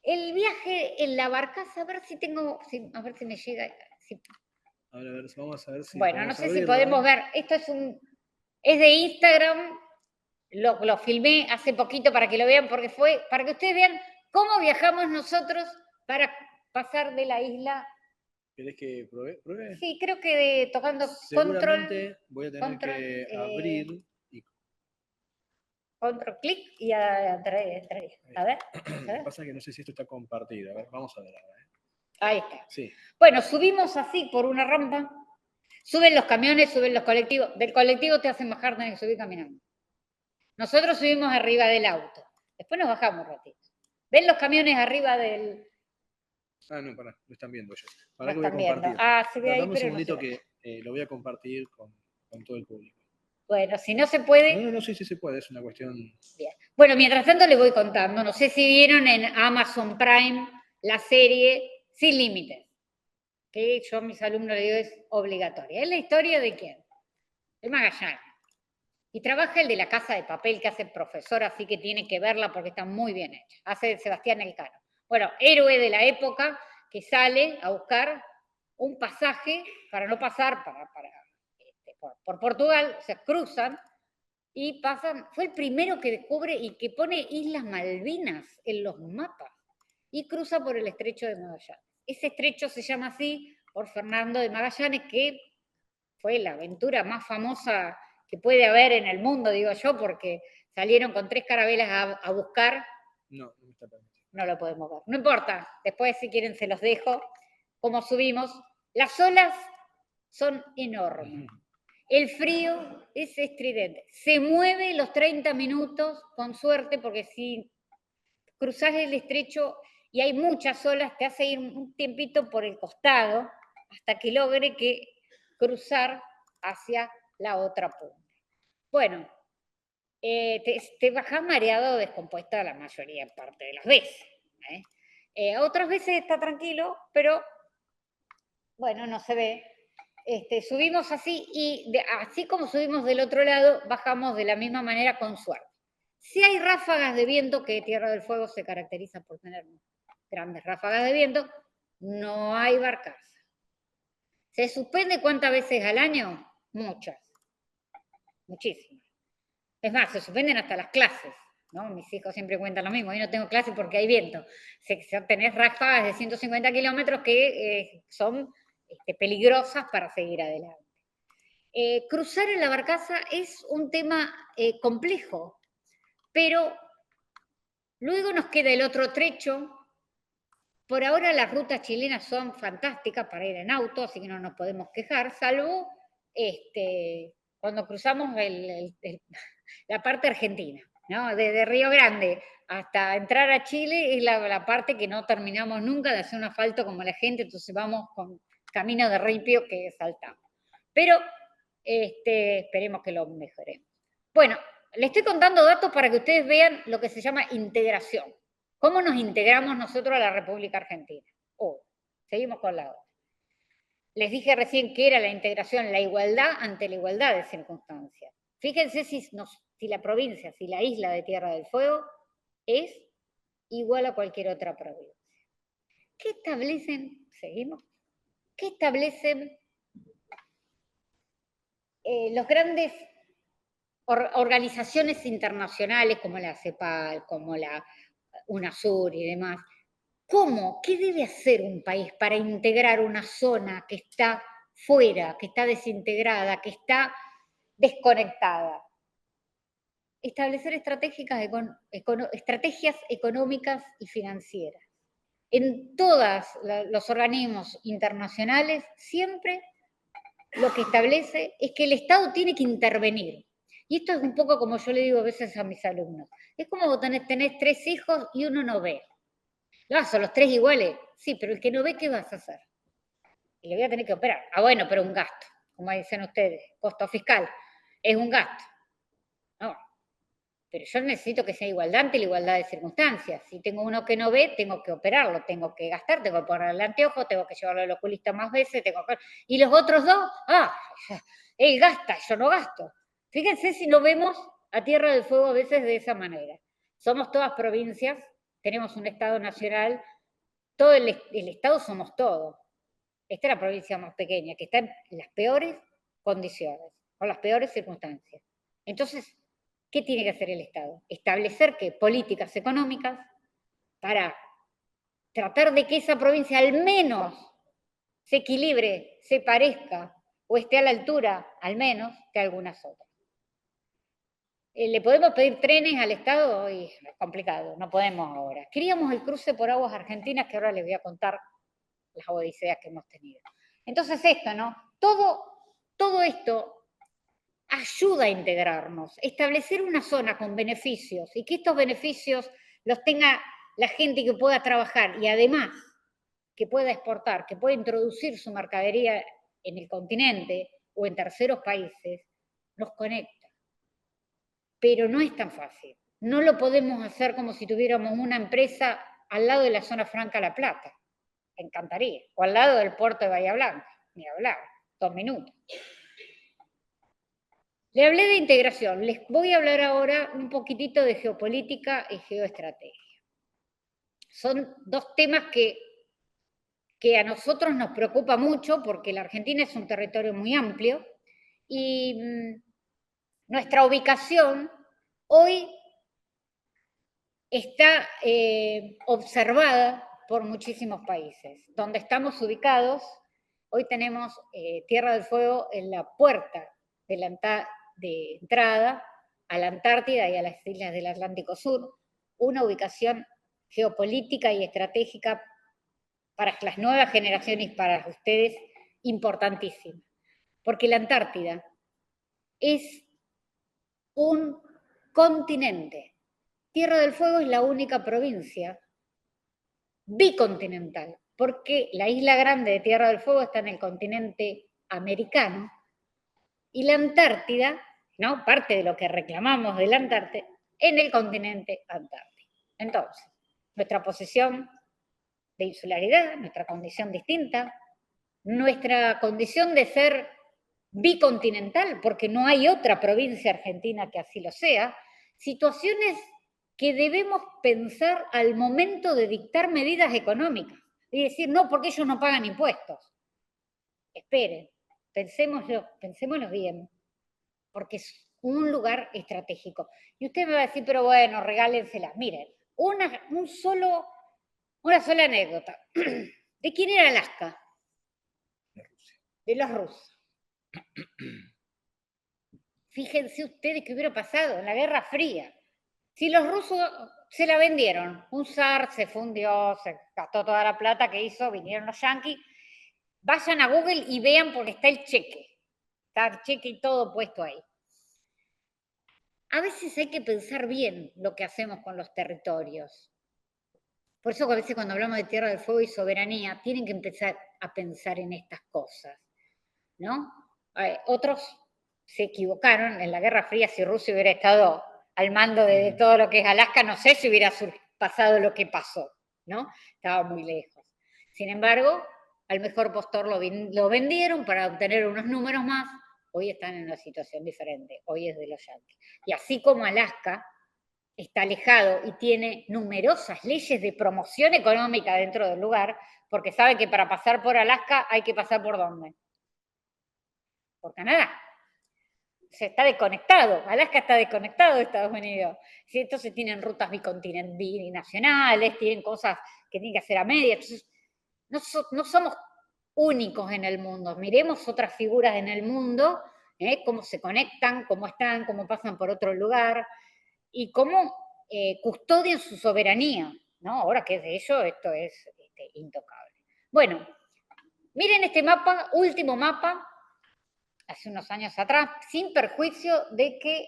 El viaje en la barcaza, a ver si me llega. A ver, vamos a ver si. Bueno, no sé si podemos ver. Esto es de Instagram. Lo filmé hace poquito para que lo vean, porque fue para que ustedes vean cómo viajamos nosotros para pasar de la isla. ¿Querés que pruebe? Sí, creo que tocando Seguramente control. Voy a tener que abrir. Control clic y entré. A ver. Lo que pasa es que no sé si esto está compartido. A ver, vamos a ver ahora. Ahí está. Sí. Bueno, subimos así por una rampa. Suben los camiones, suben los colectivos. Del colectivo te hacen bajar, tenés que subir caminando. Nosotros subimos arriba del auto. Después nos bajamos un ratito. ¿Ven los camiones arriba del...? Ah, no, pará, lo están viendo ellos. Pará Lo que voy a están compartir. viendo. Ah, se ve ahí, Dame un pero segundito no se ve. que lo voy a compartir con todo el público. Bueno, si no se puede... No, sí se puede, es una cuestión... Bien. Bueno, mientras tanto les voy contando. No sé si vieron en Amazon Prime la serie Sin Límites, que yo a mis alumnos les digo es obligatoria. ¿Es la historia de quién? De Magallanes. Y trabaja el de la Casa de Papel, que hace profesor, así que tiene que verla porque está muy bien hecha. Hace Sebastián Elcano. Bueno, héroe de la época que sale a buscar un pasaje para no pasar por Portugal, o sea, cruzan y pasan. Fue el primero que descubre y que pone Islas Malvinas en los mapas y cruza por el estrecho de Magallanes. Ese estrecho se llama así por Fernando de Magallanes, que fue la aventura más famosa que puede haber en el mundo, digo yo, porque salieron con 3 carabelas a buscar. No, no me está permitido. No lo podemos ver. No importa, después si quieren se los dejo, cómo subimos. Las olas son enormes. El frío es estridente. Se mueve los 30 minutos, con suerte, porque si cruzás el estrecho y hay muchas olas, te hace ir un tiempito por el costado hasta que logre cruzar hacia la otra punta. Bueno, te bajás mareado o descompuesta la mayoría parte de las veces. Otras veces está tranquilo, pero bueno, no se ve. Subimos así y así como subimos del otro lado, bajamos de la misma manera con suerte. Si hay ráfagas de viento, que Tierra del Fuego se caracteriza por tener grandes ráfagas de viento, no hay barcaza. ¿Se suspende cuántas veces al año? Muchas, muchísimas. Es más, se suspenden hasta las clases, ¿no? Mis hijos siempre cuentan lo mismo, yo no tengo clase porque hay viento. Tenés ráfagas de 150 kilómetros que son peligrosas para seguir adelante. Cruzar en la barcaza es un tema complejo, pero luego nos queda el otro trecho. Por ahora las rutas chilenas son fantásticas para ir en auto, así que no nos podemos quejar, salvo cuando cruzamos la parte argentina, ¿no? Desde Río Grande hasta entrar a Chile es la parte que no terminamos nunca de hacer un asfalto como la gente, entonces vamos con camino de ripio que saltamos. Pero esperemos que lo mejoremos. Bueno, les estoy contando datos para que ustedes vean lo que se llama integración. ¿Cómo nos integramos nosotros a la República Argentina? Seguimos con la otra. Les dije recién que era la integración, la igualdad ante la igualdad de circunstancias. Fíjense si la provincia, si la isla de Tierra del Fuego es igual a cualquier otra provincia. ¿Qué establecen? Seguimos. ¿Qué establecen los grandes organizaciones internacionales como la CEPAL, como la UNASUR y demás? ¿Cómo? ¿Qué debe hacer un país para integrar una zona que está fuera, que está desintegrada, que está desconectada? Establecer estrategias económicas y financieras. En todos los organismos internacionales siempre lo que establece es que el Estado tiene que intervenir. Y esto es un poco como yo le digo a veces a mis alumnos. Es como vos tenés 3 hijos y uno no ve. ¿Son los 3 iguales? Sí, pero el que no ve, ¿qué vas a hacer? Y le voy a tener que operar. Bueno, pero un gasto, como dicen ustedes, costo fiscal, es un gasto. No, pero yo necesito que sea igualdad ante la igualdad de circunstancias. Si tengo uno que no ve, tengo que operarlo, tengo que gastar, tengo que ponerle el anteojo, tengo que llevarlo al oculista más veces, y los otros 2, él gasta, yo no gasto. Fíjense si lo vemos a Tierra del Fuego a veces de esa manera. Somos todas provincias, tenemos un Estado nacional, todo el Estado somos todos. Esta es la provincia más pequeña, que está en las peores condiciones, con las peores circunstancias. Entonces, ¿qué tiene que hacer el Estado? Establecer políticas económicas para tratar de que esa provincia al menos se equilibre, se parezca o esté a la altura, al menos, que algunas otras. ¿Le podemos pedir trenes al Estado? Es complicado, no podemos ahora. Queríamos el cruce por aguas argentinas, que ahora les voy a contar las odiseas que hemos tenido. Entonces esto, ¿no? Todo esto ayuda a integrarnos, establecer una zona con beneficios y que estos beneficios los tenga la gente que pueda trabajar y además que pueda exportar, que pueda introducir su mercadería en el continente o en terceros países, nos conecta. Pero no es tan fácil. No lo podemos hacer como si tuviéramos una empresa al lado de la zona franca La Plata. Encantaría. O al lado del puerto de Bahía Blanca. Ni hablar. 2 minutos. Le hablé de integración, les voy a hablar ahora un poquitito de geopolítica y geoestrategia. Son dos temas que a nosotros nos preocupa mucho porque la Argentina es un territorio muy amplio y nuestra ubicación hoy está observada por muchísimos países. Donde estamos ubicados, hoy tenemos Tierra del Fuego en la puerta de entrada a la Antártida y a las islas del Atlántico Sur, una ubicación geopolítica y estratégica para las nuevas generaciones y para ustedes importantísima. Porque la Antártida es un continente. Tierra del Fuego es la única provincia bicontinental, porque la isla grande de Tierra del Fuego está en el continente americano y la Antártida, ¿no? Parte de lo que reclamamos de la Antártida, en el continente antártico. Entonces, nuestra posición de insularidad, nuestra condición distinta, nuestra condición de ser bicontinental, porque no hay otra provincia argentina que así lo sea, situaciones que debemos pensar al momento de dictar medidas económicas y decir, no, porque ellos no pagan impuestos. Esperen, pensémoslo bien, porque es un lugar estratégico. Y usted me va a decir, pero bueno, regálenselas. Miren, una sola anécdota. ¿De quién era Alaska? De los rusos. Fíjense ustedes qué hubiera pasado en la Guerra Fría. Si los rusos se la vendieron, un zar se fundió, se gastó toda la plata que hizo, vinieron los yanquis, vayan a Google y vean porque está el cheque. Está el cheque y todo puesto ahí. A veces hay que pensar bien lo que hacemos con los territorios. Por eso a veces cuando hablamos de Tierra del Fuego y soberanía, tienen que empezar a pensar en estas cosas, ¿no? Otros se equivocaron en la Guerra Fría. Si Rusia hubiera estado al mando de todo lo que es Alaska, no sé si hubiera pasado lo que pasó, ¿no? Estaba muy lejos. Sin embargo, al mejor postor lo vendieron para obtener unos números más. Hoy están en una situación diferente, hoy es de los yanquis. Y así como Alaska está alejado y tiene numerosas leyes de promoción económica dentro del lugar, porque sabe que para pasar por Alaska hay que pasar por ¿dónde? Por Canadá. Se está desconectado, Alaska está desconectado de Estados Unidos. ¿Sí? Entonces tienen rutas binacionales, tienen cosas que tienen que hacer a media. Entonces, no somos únicos en el mundo. Miremos otras figuras en el mundo, cómo se conectan, cómo están, cómo pasan por otro lugar y cómo custodian su soberanía, ¿no? Ahora que es de ello, esto es intocable. Bueno, miren este mapa, último mapa, hace unos años atrás, sin perjuicio de que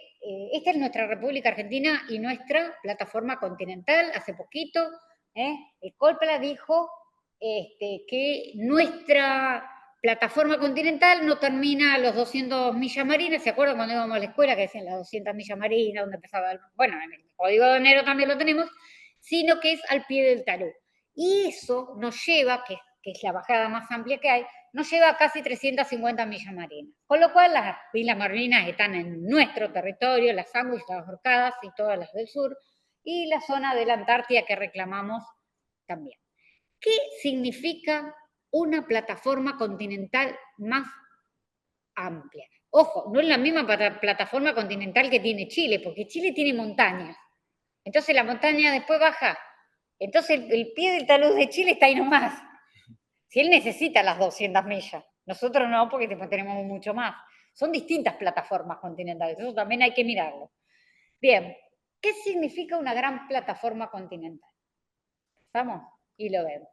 esta es nuestra República Argentina y nuestra plataforma continental. Hace poquito, el COLPLA dijo que nuestra plataforma continental no termina a los 200 millas marinas. ¿Se acuerdan cuando íbamos a la escuela que decían las 200 millas marinas, donde empezaba? Bueno, en el Código Aduanero también lo tenemos, sino que es al pie del talud. Y eso nos lleva, que es la bajada más amplia que hay, nos lleva a casi 350 millas marinas. Con lo cual las islas Malvinas están en nuestro territorio, las Sandwich, las Orcadas y todas las del sur, y la zona de la Antártida que reclamamos también. ¿Qué significa una plataforma continental más amplia? Ojo, no es la misma plataforma continental que tiene Chile, porque Chile tiene montañas. Entonces la montaña después baja. Entonces el pie del talud de Chile está ahí nomás. Si él necesita las 200 millas, nosotros no, porque tenemos mucho más. Son distintas plataformas continentales, eso también hay que mirarlo. Bien, ¿qué significa una gran plataforma continental? ¿Estamos? Y lo vemos.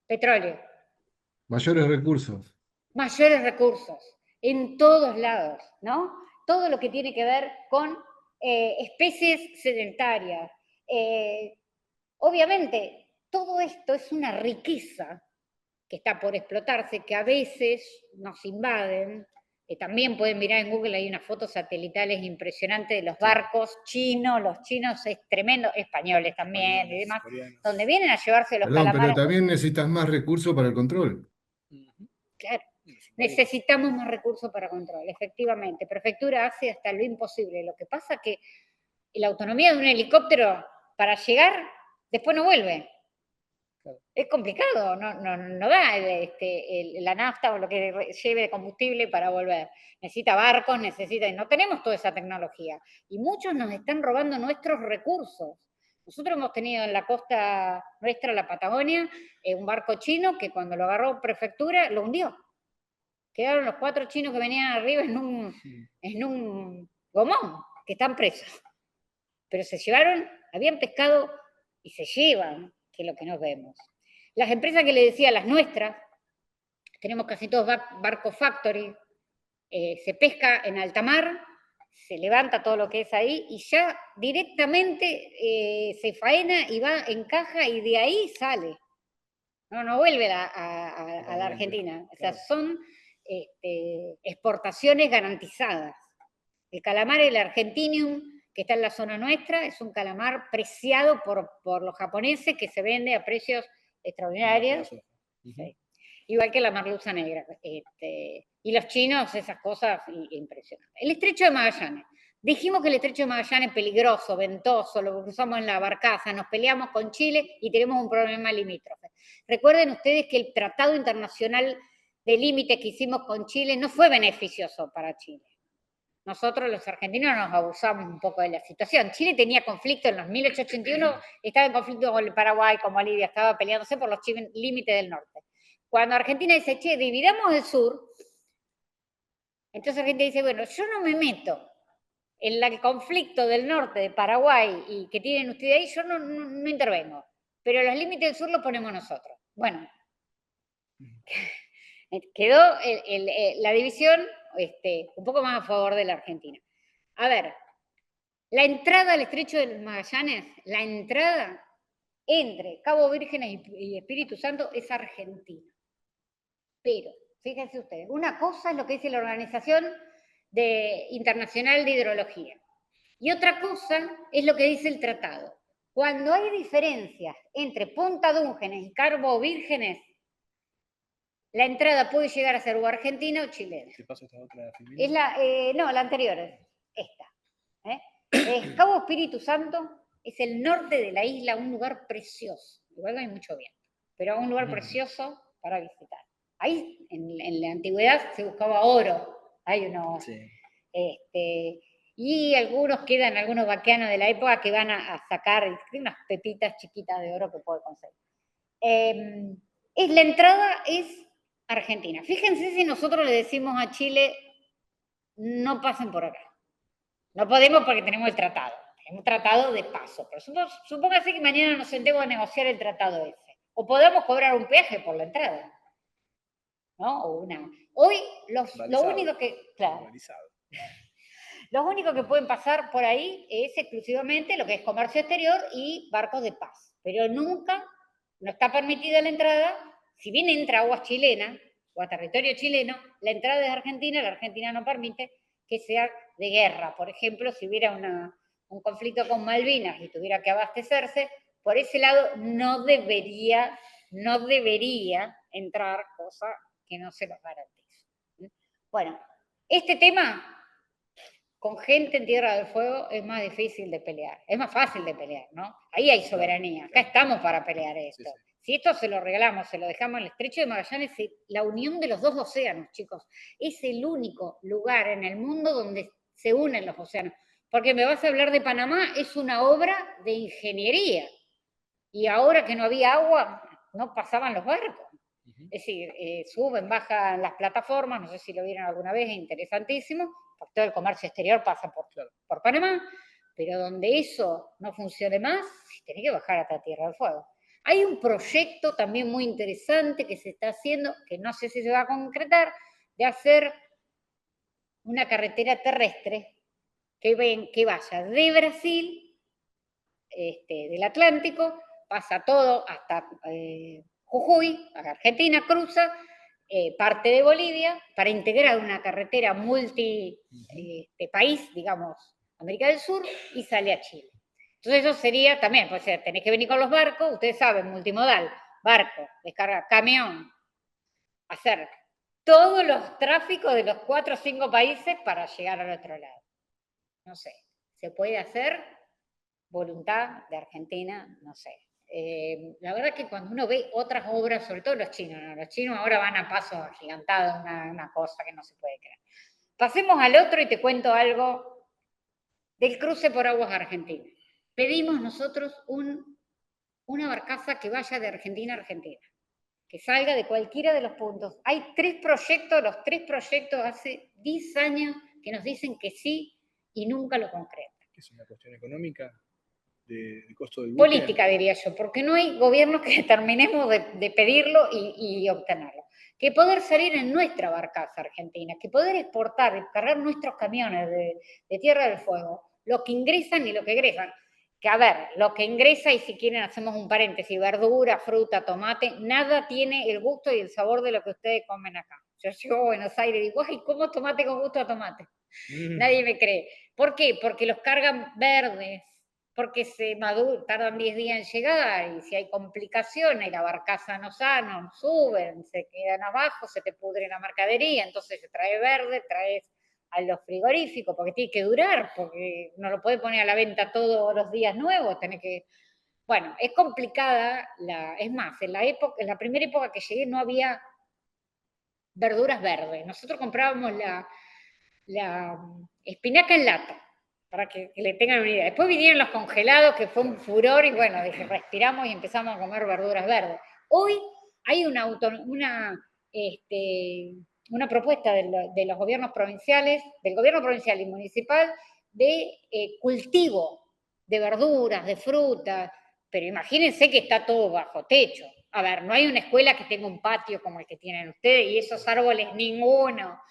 Petróleo. Mayores recursos. Mayores recursos, en todos lados, ¿no? Todo lo que tiene que ver con especies sedentarias. Obviamente, todo esto es una riqueza que está por explotarse, que a veces nos invaden. También pueden mirar en Google, hay unas fotos satelitales impresionantes de los barcos chinos, los chinos es tremendo, españoles también y demás, coreanos. donde vienen a llevarse los Perdón, calamares. pero también necesitas más recursos para el control. Claro, Necesitamos más recursos para control, efectivamente. Prefectura hace hasta lo imposible. Lo que pasa es que la autonomía de un helicóptero para llegar, después no vuelve. Es complicado, no da la nafta o lo que lleve de combustible para volver. Necesita barcos, no tenemos toda esa tecnología. Y muchos nos están robando nuestros recursos. Nosotros hemos tenido en la costa nuestra, la Patagonia, un barco chino que cuando lo agarró prefectura, lo hundió. Quedaron los 4 chinos que venían arriba en un gomón, que están presos. Pero se llevaron, habían pescado y se llevan, que es lo que nos vemos. Las empresas que le decía, las nuestras, tenemos casi todos barco factory, se pesca en alta mar, se levanta todo lo que es ahí y ya directamente se faena y va en caja y de ahí sale. No vuelve a la Argentina. O sea, son exportaciones garantizadas. El calamar, el Argentinium, que está en la zona nuestra, es un calamar preciado por los japoneses que se vende a precios extraordinarios. Sí. Igual que la merluza negra. Y los chinos, esas cosas impresionantes. El estrecho de Magallanes. Dijimos que el estrecho de Magallanes es peligroso, ventoso, lo cruzamos en la barcaza, nos peleamos con Chile y tenemos un problema limítrofe. Recuerden ustedes que el Tratado Internacional de Límites que hicimos con Chile no fue beneficioso para Chile. Nosotros los argentinos nos abusamos un poco de la situación. Chile tenía conflicto en los 1881, estaba en conflicto con el Paraguay, con Bolivia, estaba peleándose por los límites del norte. Cuando Argentina dice, che, dividamos el sur, entonces Argentina dice, bueno, yo no me meto en el conflicto del norte de Paraguay y que tienen ustedes ahí, yo no intervengo, pero los límites del sur los ponemos nosotros. Bueno, quedó la división un poco más a favor de la Argentina. A ver, la entrada al estrecho de Magallanes, la entrada entre Cabo Vírgenes y Espíritu Santo es Argentina. Pero, fíjense ustedes, una cosa es lo que dice la Organización Internacional de Hidrología y otra cosa es lo que dice el tratado. Cuando hay diferencias entre Punta Dúngenes y Cabo Vírgenes, la entrada puede llegar a ser o argentina o chilena. ¿Qué pasa esta otra? Es la anterior es esta. Cabo Espíritu Santo es el norte de la isla, un lugar precioso. Igual hay mucho viento, pero un lugar precioso para visitar. Ahí, en la antigüedad, se buscaba oro. Hay unos... Sí. Y algunos vaqueanos de la época que van a sacar unas pepitas chiquitas de oro que puede conseguir. La entrada es Argentina. Fíjense si nosotros le decimos a Chile, no pasen por acá. No podemos porque tenemos el tratado. Tenemos un tratado de paso. Pero supóngase que mañana nos sentemos a negociar el tratado ese. O podamos cobrar un peaje por la entrada. ¿No? Hoy, lo único que... Claro, los únicos que pueden pasar por ahí es exclusivamente lo que es comercio exterior y barcos de paz. Pero nunca, no está permitida la entrada, si bien entra a aguas chilenas o a territorio chileno, la entrada es argentina, la Argentina no permite que sea de guerra. Por ejemplo, si hubiera un conflicto con Malvinas y tuviera que abastecerse, por ese lado no debería entrar cosa que no se los garantice. Bueno, este tema... Con gente en Tierra del Fuego es más difícil de pelear. Es más fácil de pelear, ¿no? Ahí hay soberanía. Acá estamos para pelear esto. Sí, sí. Si esto se lo regalamos, se lo dejamos en el estrecho de Magallanes, la unión de los dos océanos, chicos. Es el único lugar en el mundo donde se unen los océanos. Porque me vas a hablar de Panamá, es una obra de ingeniería. Y ahora que no había agua, no pasaban los barcos. Es decir, suben, bajan las plataformas, no sé si lo vieron alguna vez, es interesantísimo. Porque todo el comercio exterior pasa por Panamá, pero donde eso no funcione más, tiene que bajar hasta Tierra del Fuego. Hay un proyecto también muy interesante que se está haciendo, que no sé si se va a concretar, de hacer una carretera terrestre que vaya de Brasil, del Atlántico, pasa todo hasta Jujuy, a Argentina, cruza, parte de Bolivia, para integrar una carretera multi-país, digamos, América del Sur, y sale a Chile. Entonces eso sería también, pues tenés que venir con los barcos, ustedes saben, multimodal, barco, descarga, camión, hacer todos los tráficos de los 4 o 5 países para llegar al otro lado. No sé, ¿se puede hacer? Voluntad de Argentina, no sé. La verdad que cuando uno ve otras obras, sobre todo los chinos, ¿no? Los chinos ahora van a pasos agigantados, una cosa que no se puede creer. Pasemos al otro y te cuento algo del cruce por aguas argentinas. Pedimos nosotros una barcaza que vaya de Argentina a Argentina, que salga de cualquiera de los puntos. Hay 3 proyectos, los 3 proyectos hace 10 años que nos dicen que sí y nunca lo concretan. ¿Es una cuestión económica de costo del buque? Política, diría yo, porque no hay gobiernos que terminemos de pedirlo y obtenerlo. Que poder salir en nuestra barcaza argentina, que poder exportar y cargar nuestros camiones de Tierra del Fuego, lo que ingresan y lo que egresan. Que a ver, lo que ingresa, y si quieren hacemos un paréntesis, verdura, fruta, tomate, nada tiene el gusto y el sabor de lo que ustedes comen acá. Yo llego a Buenos Aires y digo, ay, ¿cómo tomate con gusto a tomate? Nadie me cree. ¿Por qué? Porque los cargan verdes, porque se maduran, tardan 10 días en llegar, y si hay complicaciones, la barcaza no suben, se quedan abajo, se te pudre la mercadería, entonces se trae verde, traes a los frigoríficos, porque tiene que durar, porque no lo puedes poner a la venta todos los días nuevos, tenés que... Bueno, es complicada, es más, en la primera época que llegué no había verduras verdes, nosotros comprábamos la espinaca en lata, para que le tengan una idea. Después vinieron los congelados, que fue un furor, y bueno, dije, respiramos y empezamos a comer verduras verdes. Hoy hay una propuesta de los gobiernos provinciales, del gobierno provincial y municipal, de cultivo de verduras, de frutas, pero imagínense que está todo bajo techo. A ver, no hay una escuela que tenga un patio como el que tienen ustedes, y esos árboles ninguno.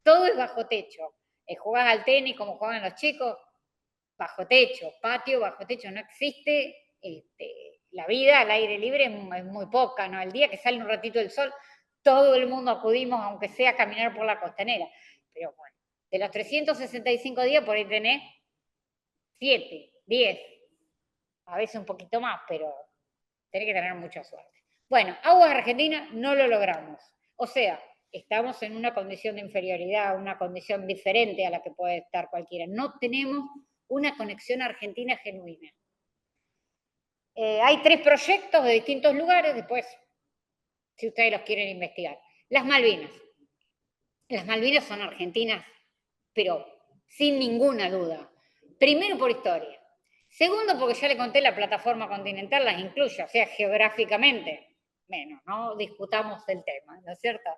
Todo es bajo techo. Jugás al tenis como juegan los chicos, bajo techo, patio, bajo techo. No existe la vida al aire libre, es muy poca, ¿no? El día que sale un ratito el sol, todo el mundo acudimos, aunque sea a caminar por la costanera. Pero bueno, de los 365 días, por ahí tenés 7, 10, a veces un poquito más, pero tenés que tener mucha suerte. Bueno, Aguas Argentinas no lo logramos. O sea, estamos en una condición de inferioridad, una condición diferente a la que puede estar cualquiera. No tenemos una conexión argentina genuina. Hay 3 proyectos de distintos lugares, después, si ustedes los quieren investigar. Las Malvinas. Las Malvinas son argentinas, pero sin ninguna duda. Primero por historia. Segundo, porque ya le conté, la plataforma continental las incluye, o sea, geográficamente. Menos, no discutamos el tema, ¿no es cierto?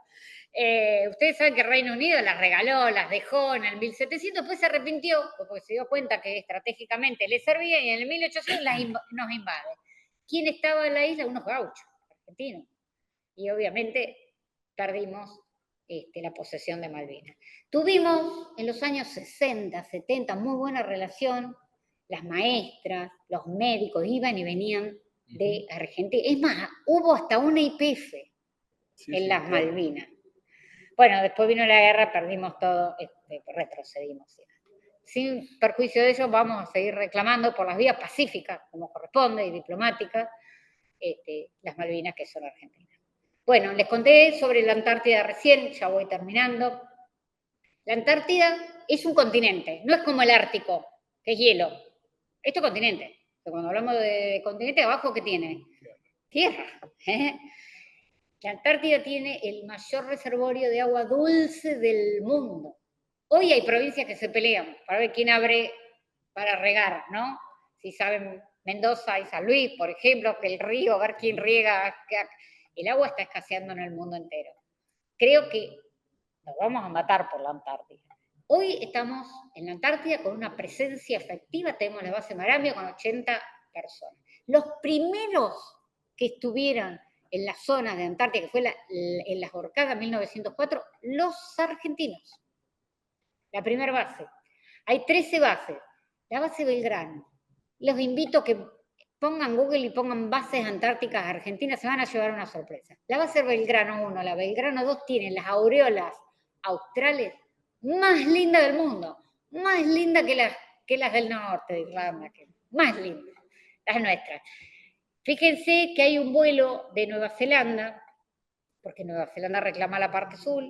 Ustedes saben que Reino Unido las regaló, las dejó en el 1700, después se arrepintió, porque se dio cuenta que estratégicamente le servía, y en el 1800 nos invade. ¿Quién estaba en la isla? Unos gauchos, argentinos. Y obviamente perdimos la posesión de Malvinas. Tuvimos en los años 60, 70 muy buena relación, las maestras, los médicos iban y venían de Argentina. Es más, hubo hasta una YPF en las Malvinas. Bueno, después vino la guerra, perdimos todo, retrocedimos. Sin perjuicio de ello, vamos a seguir reclamando por las vías pacíficas, como corresponde, y diplomáticas, las Malvinas que son argentinas. Bueno, les conté sobre la Antártida recién, ya voy terminando. La Antártida es un continente, no es como el Ártico, que es hielo. Esto es continente. Cuando hablamos de continente, abajo, ¿qué tiene? Tierra. La Antártida tiene el mayor reservorio de agua dulce del mundo. Hoy hay provincias que se pelean para ver quién abre para regar, ¿no? Si saben, Mendoza y San Luis, por ejemplo, que el río, a ver quién riega. El agua está escaseando en el mundo entero. Creo que nos vamos a matar por la Antártida. Hoy estamos en la Antártida con una presencia efectiva, tenemos la base Marambio con 80 personas. Los primeros que estuvieron en la zona de Antártida, que fue en las Orcadas 1904, los argentinos. La primera base. Hay 13 bases. La base Belgrano. Los invito a que pongan Google y pongan bases antárticas argentinas, se van a llevar una sorpresa. La base Belgrano 1, la Belgrano 2 tienen las aureolas australes más lindas del mundo, más lindas que las del norte de Irlanda, más lindas, las nuestras. Fíjense que hay un vuelo de Nueva Zelanda, porque Nueva Zelanda reclama la parte sur,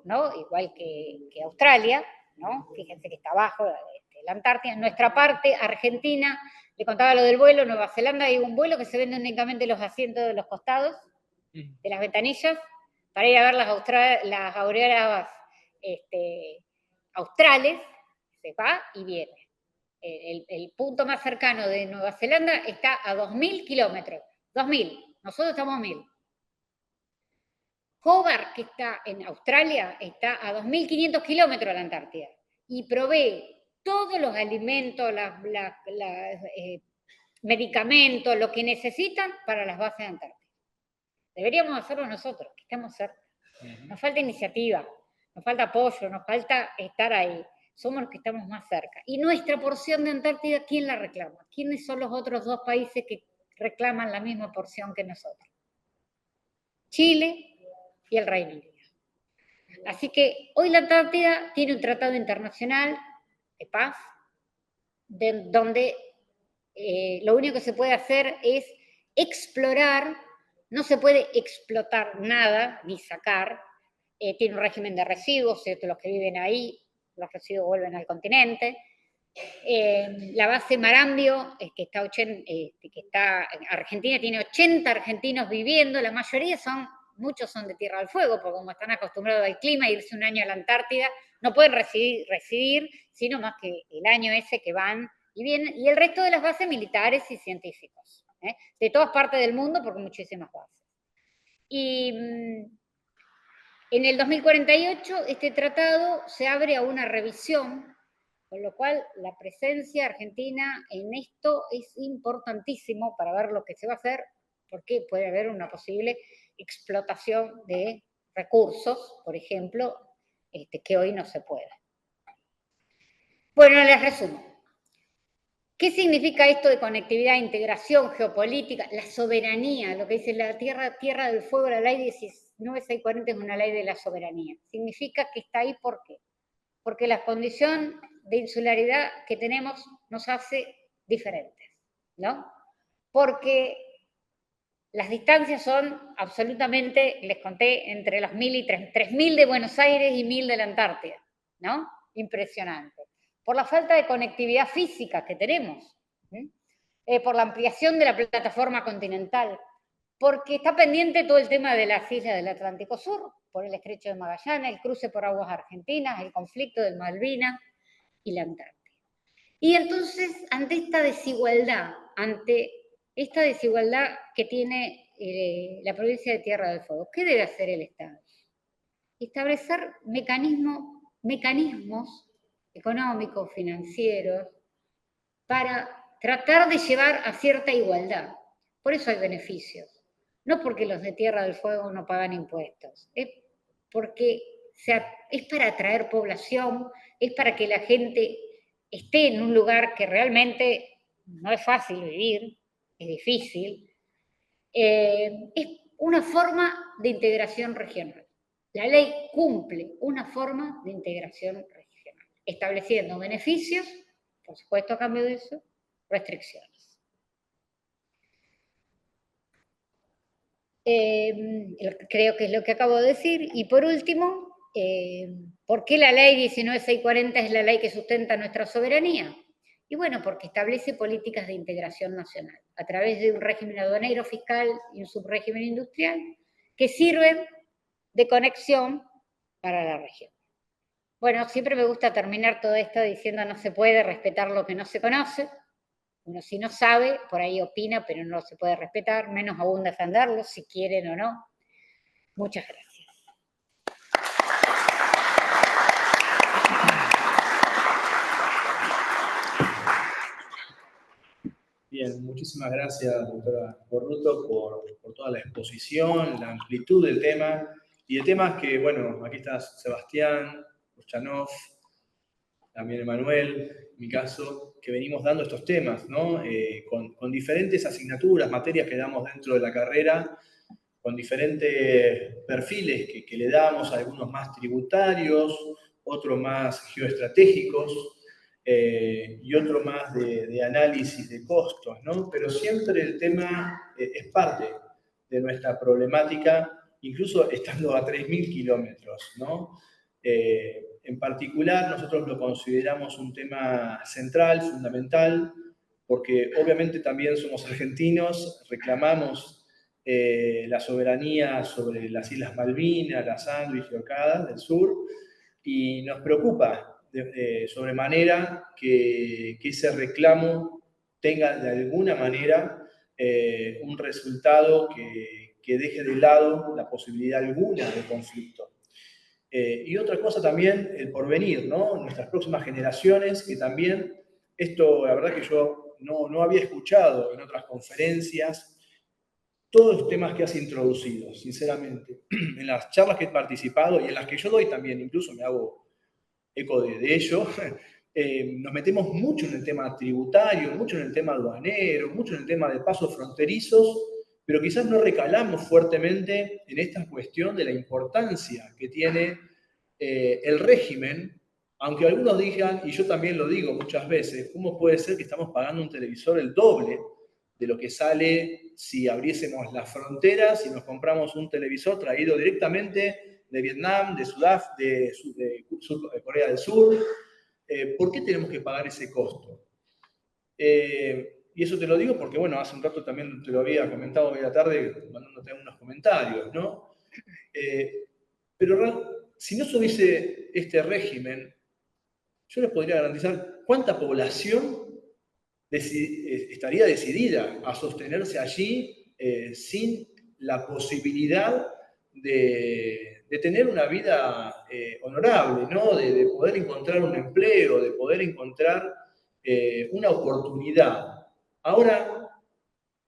¿no? Igual que Australia, ¿no? Fíjense que está abajo la Antártida. En nuestra parte, Argentina, le contaba lo del vuelo, Nueva Zelanda hay un vuelo que se vende únicamente los asientos de los costados, de las ventanillas, para ir a ver las auroras australes, se va y viene. El punto más cercano de Nueva Zelanda está a 2.000 kilómetros. 2.000, nosotros estamos a 1.000. Hobart, que está en Australia, está a 2.500 kilómetros de la Antártida y provee todos los alimentos, medicamentos, lo que necesitan para las bases antárticas. Deberíamos hacerlo nosotros, que estamos cerca. Nos falta iniciativa, nos falta apoyo, nos falta estar ahí. Somos los que estamos más cerca. Y nuestra porción de Antártida, ¿quién la reclama? ¿Quiénes son los otros 2 países que reclaman la misma porción que nosotros? Chile y el Reino Unido. Así que hoy la Antártida tiene un tratado internacional de paz, donde lo único que se puede hacer es explorar, no se puede explotar nada ni sacar, tiene un régimen de residuos, ¿cierto? Los que viven ahí, los residuos vuelven al continente. La base Marambio, Argentina tiene 80 argentinos viviendo, la mayoría muchos son de Tierra del Fuego, porque como están acostumbrados al clima, irse un año a la Antártida, no pueden residir, sino más que el año ese que van y vienen, y el resto de las bases militares y científicos, de todas partes del mundo, porque muchísimas bases. Y en el 2048 este tratado se abre a una revisión, con lo cual la presencia argentina en esto es importantísimo para ver lo que se va a hacer, porque puede haber una posible explotación de recursos, por ejemplo, que hoy no se puede. Bueno, les resumo. ¿Qué significa esto de conectividad, integración, geopolítica, la soberanía? Lo que dice la Tierra del Fuego, la ley 19640 es una ley de la soberanía. Significa que está ahí, ¿por qué? Porque la condición de insularidad que tenemos nos hace diferentes, ¿no? Porque las distancias son absolutamente, les conté, entre los 1.000 y 3.000 de Buenos Aires y 1.000 de la Antártida, ¿no? Impresionante. Por la falta de conectividad física que tenemos, por la ampliación de la plataforma continental, porque está pendiente todo el tema de las islas del Atlántico Sur, por el estrecho de Magallanes, el cruce por aguas argentinas, el conflicto de Malvinas y la Antártida. Y entonces, ante esta desigualdad que tiene la provincia de Tierra del Fuego, ¿qué debe hacer el Estado? Establecer mecanismos económicos, financieros, para tratar de llevar a cierta igualdad. Por eso hay beneficios. No porque los de Tierra del Fuego no pagan impuestos, es porque es para atraer población, es para que la gente esté en un lugar que realmente no es fácil vivir, es difícil. Es una forma de integración regional. La ley cumple una forma de integración regional, estableciendo beneficios, por supuesto a cambio de eso, restricciones. Creo que es lo que acabo de decir. Y por último, ¿por qué la ley 19640 es la ley que sustenta nuestra soberanía? Y bueno, porque establece políticas de integración nacional a través de un régimen aduanero, fiscal y un subrégimen industrial que sirven de conexión para la región. Bueno, siempre me gusta terminar todo esto diciendo no se puede respetar lo que no se conoce. Uno si no sabe, por ahí opina, pero no se puede respetar, menos aún defenderlo, si quieren o no. Muchas gracias. Bien, muchísimas gracias, doctora Corruto, por toda la exposición, la amplitud del tema, y de temas que, bueno, aquí está Sebastián, Ochanov, también Emanuel, en mi caso, que venimos dando estos temas, ¿no? Con diferentes asignaturas, materias que damos dentro de la carrera, con diferentes perfiles que le damos, algunos más tributarios, otros más geoestratégicos, y otro más de análisis de costos, ¿no? Pero siempre el tema es parte de nuestra problemática incluso estando a 3.000 kilómetros, ¿no? En particular, nosotros lo consideramos un tema central, fundamental, porque obviamente también somos argentinos, reclamamos la soberanía sobre las Islas Malvinas, las Sandwich y Orcadas del sur, y nos preocupa sobremanera que ese reclamo tenga de alguna manera un resultado que deje de lado la posibilidad alguna de conflicto. Y otra cosa también, el porvenir, ¿no? Nuestras próximas generaciones, que también, esto la verdad que yo no había escuchado en otras conferencias, todos los temas que has introducido, sinceramente, en las charlas que he participado y en las que yo doy también, incluso me hago eco de ello, nos metemos mucho en el tema tributario, mucho en el tema aduanero, mucho en el tema de pasos fronterizos, pero quizás no recalamos fuertemente en esta cuestión de la importancia que tiene el régimen, aunque algunos digan, y yo también lo digo muchas veces, ¿cómo puede ser que estamos pagando un televisor el doble de lo que sale si abriésemos las fronteras y nos compramos un televisor traído directamente de Vietnam, de Corea del Sur? ¿Por qué tenemos que pagar ese costo? Y eso te lo digo porque, bueno, hace un rato también te lo había comentado hoy a la tarde, mandándote unos comentarios, ¿no? Pero si no se hubiese este régimen, yo les podría garantizar cuánta población estaría decidida a sostenerse allí sin la posibilidad de tener una vida honorable, ¿no? De poder encontrar un empleo, de poder encontrar una oportunidad. Ahora,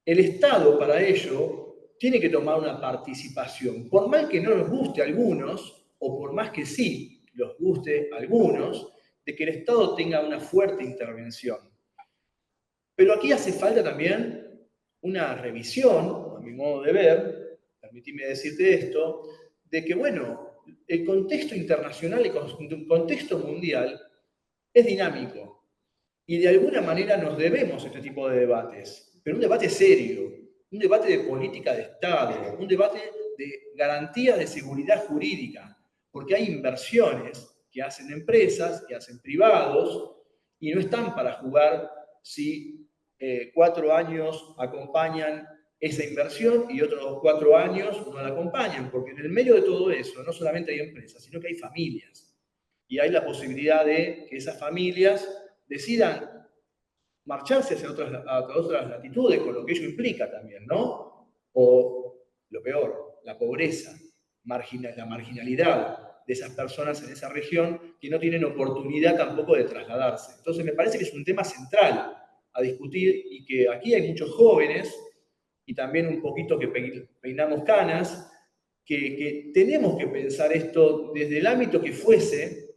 el Estado para ello tiene que tomar una participación, por más que no nos guste a algunos, o por más que sí los guste a algunos, de que el Estado tenga una fuerte intervención. Pero aquí hace falta también una revisión, a mi modo de ver, permitime decirte esto, de que, bueno, el contexto internacional, el contexto mundial es dinámico y de alguna manera nos debemos este tipo de debates, pero un debate serio, un debate de política de Estado, un debate de garantía de seguridad jurídica, porque hay inversiones que hacen empresas, que hacen privados, y no están para jugar si 4 años acompañan esa inversión y otros 4 años no la acompañan, porque en el medio de todo eso no solamente hay empresas, sino que hay familias. Y hay la posibilidad de que esas familias decidan marcharse hacia otras latitudes, con lo que ello implica también, ¿no? O, lo peor, la pobreza, la marginalidad de esas personas en esa región que no tienen oportunidad tampoco de trasladarse. Entonces me parece que es un tema central a discutir y que aquí hay muchos jóvenes y también un poquito que peinamos canas, que tenemos que pensar esto desde el ámbito que fuese,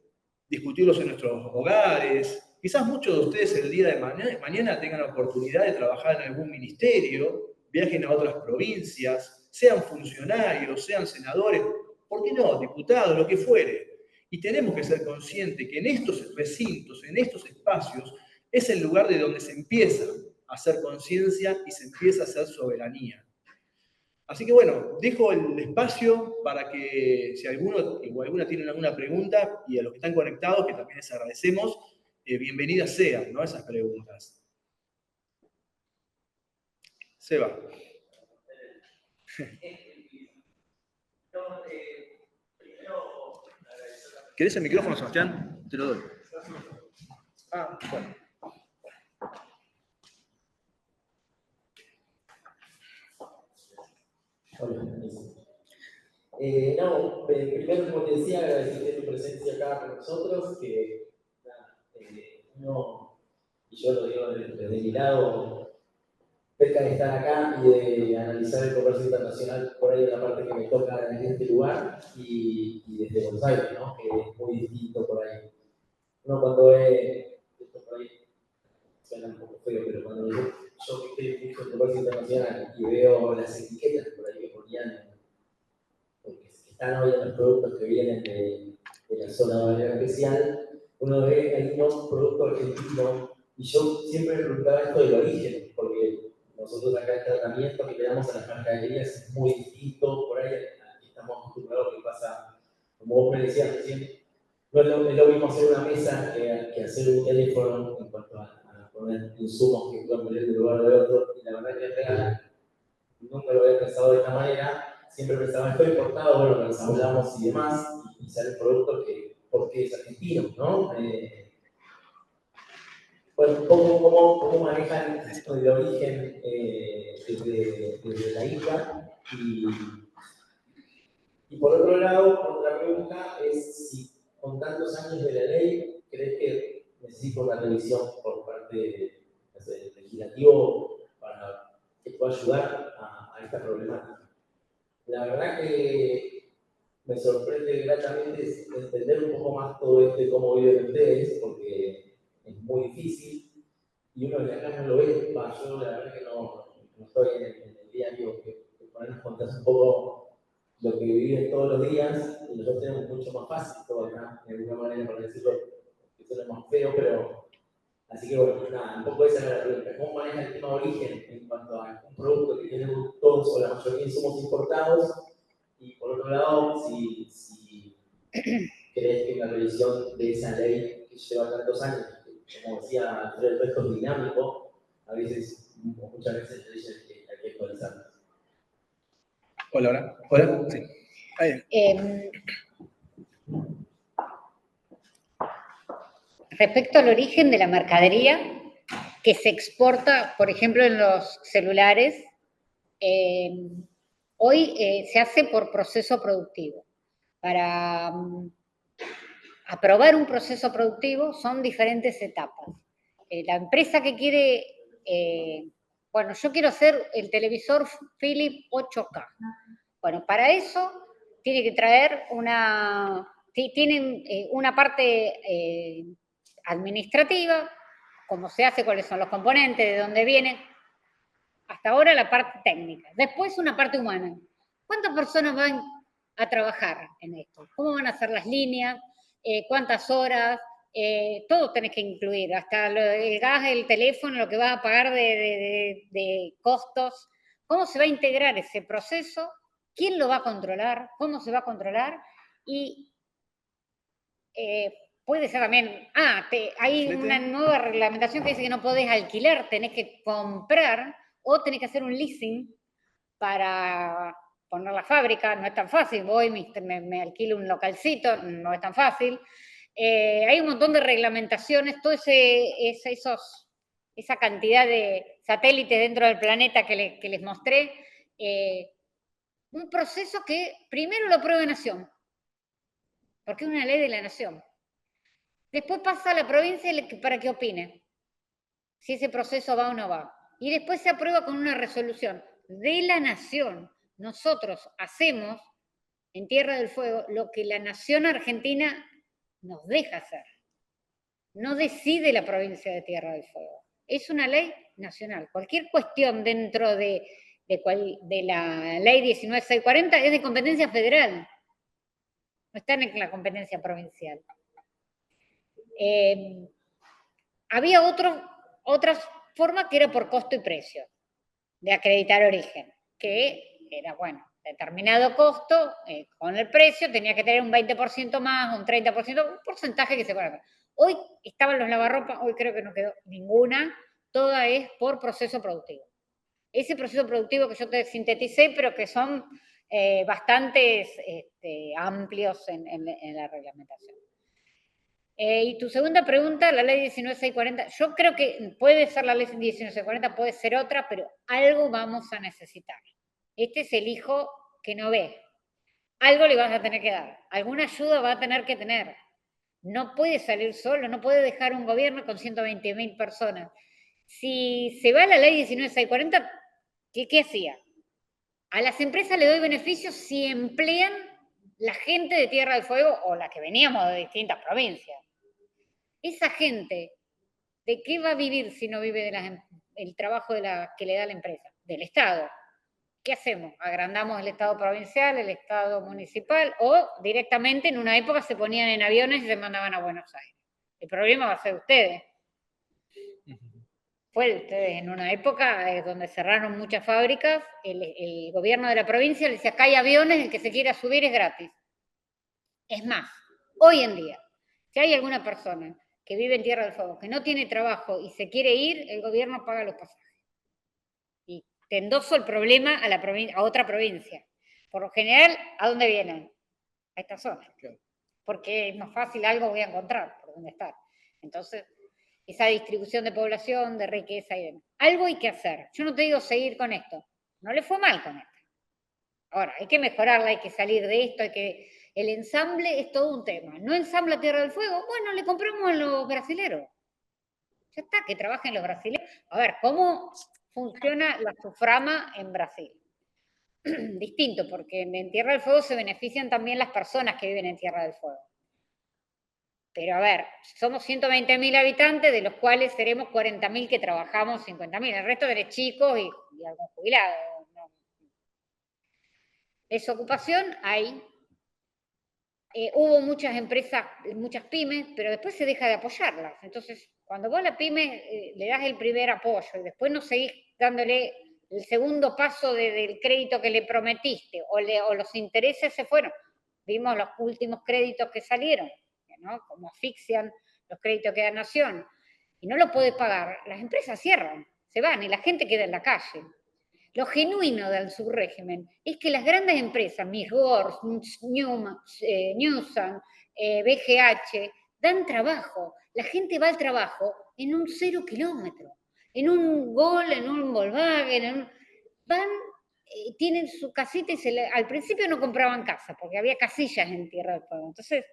discutirlos en nuestros hogares. Quizás muchos de ustedes el día de mañana tengan la oportunidad de trabajar en algún ministerio, viajen a otras provincias, sean funcionarios, sean senadores, ¿por qué no? Diputados, lo que fuere. Y tenemos que ser conscientes que en estos recintos, en estos espacios, es el lugar de donde se empieza a hacer conciencia y se empieza a hacer soberanía. Así que bueno, dejo el espacio para que si alguno o alguna tienen alguna pregunta, y a los que están conectados, que también les agradecemos, bienvenidas sean, ¿no? Esas preguntas. Seba. ¿Querés el micrófono, Sebastián? Te lo doy. Ah, bueno. No, primero, como te decía, agradecerte tu presencia acá con nosotros, que uno, y yo lo digo desde mi lado, cerca de estar acá y de analizar el comercio internacional, por ahí es la parte que me toca en este lugar, y desde Buenos Aires, ¿no? Que es muy distinto por ahí. Uno cuando ve, esto por ahí suena un poco feo, pero cuando yo que estoy mucho en comercio internacional y veo las etiquetas por ahí que ponían, porque están hoy en los productos que vienen de la zona de manera especial, uno ve ahí un producto argentino, y yo siempre me preguntaba esto del origen, porque nosotros acá el tratamiento que le damos a las mercaderías es muy distinto, por ahí me decías recién, no es lo mismo hacer una mesa que hacer un teléfono en cuanto a poner insumos que puedan venir de un lugar o de otro. Y la verdad que es real, nunca lo había pensado de esta manera. Siempre pensaba, estoy importado, bueno, lo ensamblamos y demás, y sale el producto que, porque es argentino, ¿no? Bueno, ¿cómo manejan el origen desde la isla? Y por otro lado, otra pregunta es si con tantos años de la ley, ¿crees que necesita una revisión por parte del legislativo para que pueda ayudar a esta problemática? La verdad que me sorprende gratamente entender un poco más todo esto y cómo viven ustedes, porque es muy difícil y uno de acá no lo ve. Yo la verdad que no estoy en el diario que por ahí nos contás un poco lo que viven todos los días, y nosotros tenemos mucho más fácil todo acá, de alguna manera, para decirlo, que suena más feo, pero así que bueno, nada, un poco esa es la pregunta. ¿Cómo maneja el tema de origen en cuanto a un producto que tiene todos o la mayoría de insumos importados? Y por otro lado, si crees que la revisión de esa ley que lleva tantos años, como decía Alfredo, esto es dinámico, a veces, muchas veces leyes que hay que actualizar. Hola, hola. Sí. Respecto al origen de la mercadería que se exporta, por ejemplo, en los celulares, hoy se hace por proceso productivo. Para aprobar un proceso productivo son diferentes etapas. La empresa que quiere, bueno, yo quiero hacer el televisor Philips 8K. Bueno, para eso tiene que traer tienen una parte administrativa, cómo se hace, cuáles son los componentes, de dónde vienen. Hasta ahora la parte técnica. Después una parte humana. ¿Cuántas personas van a trabajar en esto? ¿Cómo van a hacer las líneas? ¿Cuántas horas? Todo tenés que incluir, hasta el gas, el teléfono, lo que vas a pagar de costos. ¿Cómo se va a integrar ese proceso? ¿Quién lo va a controlar? ¿Cómo se va a controlar? Y puede ser también, hay una nueva reglamentación que dice que no podés alquilar, tenés que comprar o tenés que hacer un leasing para poner la fábrica. No es tan fácil, voy, me alquilo un localcito, no es tan fácil. Hay un montón de reglamentaciones, toda esa cantidad de satélites dentro del planeta que les mostré. Un proceso que primero lo aprueba Nación, porque es una ley de la Nación. Después pasa a la provincia para que opine si ese proceso va o no va. Y después se aprueba con una resolución de la Nación. Nosotros hacemos en Tierra del Fuego lo que la Nación Argentina nos deja hacer. No decide la provincia de Tierra del Fuego. Es una ley nacional. Cualquier cuestión dentro de la ley 19640 es de competencia federal. No está en la competencia provincial. Había otra forma que era por costo y precio de acreditar origen, que era, bueno, determinado costo, con el precio tenía que tener un 20% más, un 30%, un porcentaje que se puede hacer. Hoy estaban los lavarropas, hoy creo que no quedó ninguna, toda es por proceso productivo. Ese proceso productivo que yo te sinteticé, pero que son bastante amplios en la reglamentación. Y tu segunda pregunta, la ley 19640, yo creo que puede ser la ley 19640, puede ser otra, pero algo vamos a necesitar. Este es el hijo que no ve. Algo le vas a tener que dar, alguna ayuda va a tener que tener. No puede salir solo, no puede dejar un gobierno con 120.000 personas. Si se va la ley 19640, ¿qué hacía? A las empresas le doy beneficios si emplean la gente de Tierra del Fuego o la que veníamos de distintas provincias. Esa gente, ¿de qué va a vivir si no vive del trabajo que le da la empresa? Del Estado. ¿Qué hacemos? ¿Agrandamos el Estado provincial, el Estado municipal? ¿O directamente en una época se ponían en aviones y se mandaban a Buenos Aires? El problema va a ser ustedes. Fue ustedes en una época donde cerraron muchas fábricas, el gobierno de la provincia le decía, acá hay aviones, el que se quiera subir es gratis. Es más, hoy en día, si hay alguna persona que vive en Tierra del Fuego, que no tiene trabajo y se quiere ir, el gobierno paga los pasajes. Y te endoso el problema a otra provincia. Por lo general, ¿a dónde vienen? A esta zona. Porque es más fácil, algo voy a encontrar por dónde estar. Entonces, esa distribución de población, de riqueza y demás. Algo hay que hacer. Yo no te digo seguir con esto. No le fue mal con esto. Ahora, hay que mejorarla, hay que salir de esto, el ensamble es todo un tema. ¿No ensambla Tierra del Fuego? Bueno, le compramos a los brasileros. Ya está, que trabajen los brasileños. A ver, ¿cómo funciona la SUFRAMA en Brasil? Distinto, porque en Tierra del Fuego se benefician también las personas que viven en Tierra del Fuego. Pero a ver, somos 120.000 habitantes, de los cuales seremos 40.000 que trabajamos, 50.000. El resto eres chicos y algún jubilado. ¿No? Desocupación hay. Hubo muchas empresas, muchas pymes, pero después se deja de apoyarlas. Entonces, cuando vos a la pyme le das el primer apoyo y después no seguís dándole el segundo paso del crédito que le prometiste o los intereses se fueron. Vimos los últimos créditos que salieron, ¿no? Como asfixian los créditos que da Nación. Y no lo podés pagar, las empresas cierran, se van y la gente queda en la calle. Lo genuino del subrégimen es que las grandes empresas, Misgors, Newson, BGH, dan trabajo. La gente va al trabajo en un 0 kilómetro, en un Gol, en un Volkswagen, van, tienen su casita y al principio no compraban casa, porque había casillas en Tierra del Fuego. Entonces,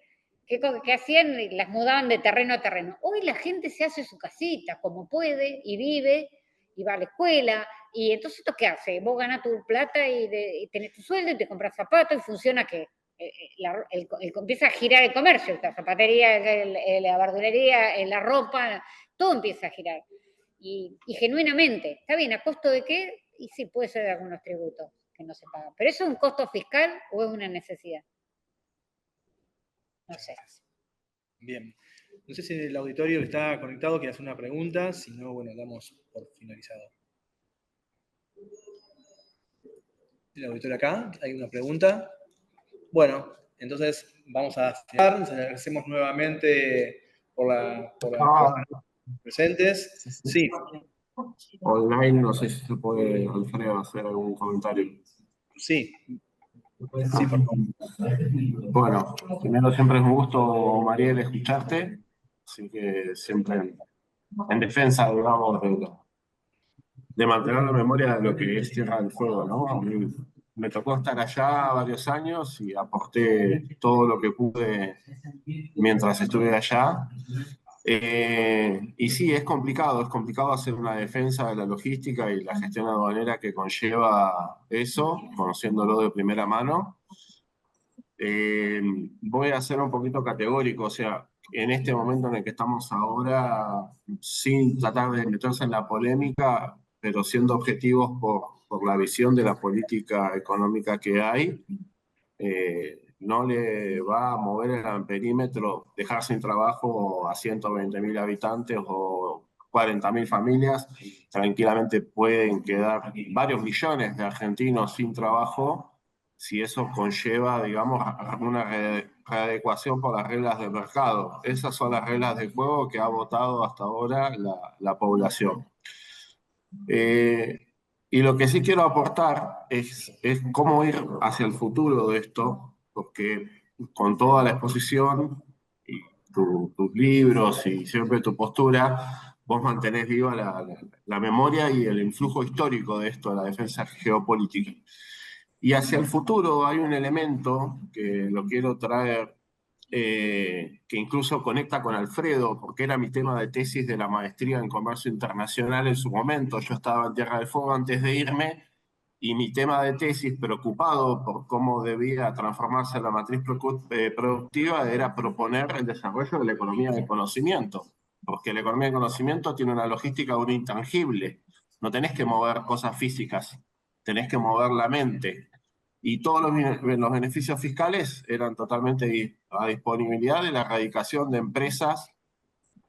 ¿qué hacían? Las mudaban de terreno a terreno. Hoy la gente se hace su casita como puede y vive y va a la escuela. Y entonces, ¿esto qué hace? Vos ganás tu plata y tenés tu sueldo y te compras zapatos y funciona que empieza a girar el comercio, la zapatería, la verdulería, la ropa, todo empieza a girar. Y genuinamente, ¿está bien? ¿A costo de qué? Y sí, puede ser de algunos tributos que no se pagan. ¿Pero eso es un costo fiscal o es una necesidad? No sé. Bien. No sé si el auditorio que está conectado quiere hacer una pregunta, si no, bueno, damos por finalizado. El auditorio acá, ¿hay una pregunta? Bueno, entonces vamos a cerrar. Les agradecemos nuevamente por las presentes. Sí. Online, no sé si se puede, Alfredo, hacer algún comentario. Sí. Sí, por favor. Bueno, primero siempre es un gusto, Mariel, escucharte, así que siempre en defensa, digamos, de mantener la memoria de lo que es Tierra del Fuego, ¿no? A mí me tocó estar allá varios años y aporté todo lo que pude mientras estuve allá. Y sí, es complicado hacer una defensa de la logística y la gestión aduanera que conlleva eso, conociéndolo de primera mano. Voy a ser un poquito categórico, o sea, en este momento en el que estamos ahora, sin tratar de meterse en la polémica, pero siendo objetivos por la visión de la política económica que hay, no le va a mover el perímetro dejar sin trabajo a 120.000 habitantes o 40.000 familias. Tranquilamente pueden quedar varios millones de argentinos sin trabajo si eso conlleva, digamos, una readecuación por las reglas del mercado. Esas son las reglas del juego que ha votado hasta ahora la población. Y lo que sí quiero aportar es cómo ir hacia el futuro de esto, porque con toda la exposición y tus libros y siempre tu postura, vos mantenés viva la memoria y el influjo histórico de esto, la defensa geopolítica. Y hacia el futuro hay un elemento que lo quiero traer, que incluso conecta con Alfredo, porque era mi tema de tesis de la maestría en comercio internacional en su momento. Yo estaba en Tierra del Fuego antes de irme, y mi tema de tesis, preocupado por cómo debía transformarse la matriz productiva, era proponer el desarrollo de la economía del conocimiento, porque la economía del conocimiento tiene una logística de un intangible. No tenés que mover cosas físicas, tenés que mover la mente. Y todos los beneficios fiscales eran totalmente a disponibilidad de la erradicación de empresas.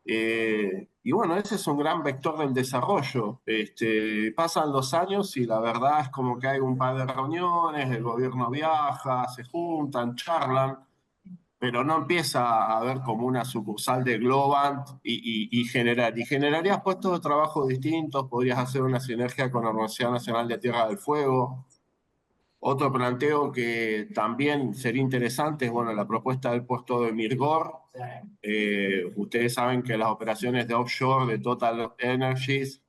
Y bueno, ese es un gran vector del desarrollo. Pasan los años y la verdad es como que hay un par de reuniones, el gobierno viaja, se juntan, charlan, pero no empieza a haber como una sucursal de Globant y generar. Y generarías puestos de trabajo distintos, podrías hacer una sinergia con la Universidad Nacional de Tierra del Fuego. Otro planteo que también sería interesante es, bueno, la propuesta del puesto de Mirgor. Ustedes saben que las operaciones de offshore de Total Energies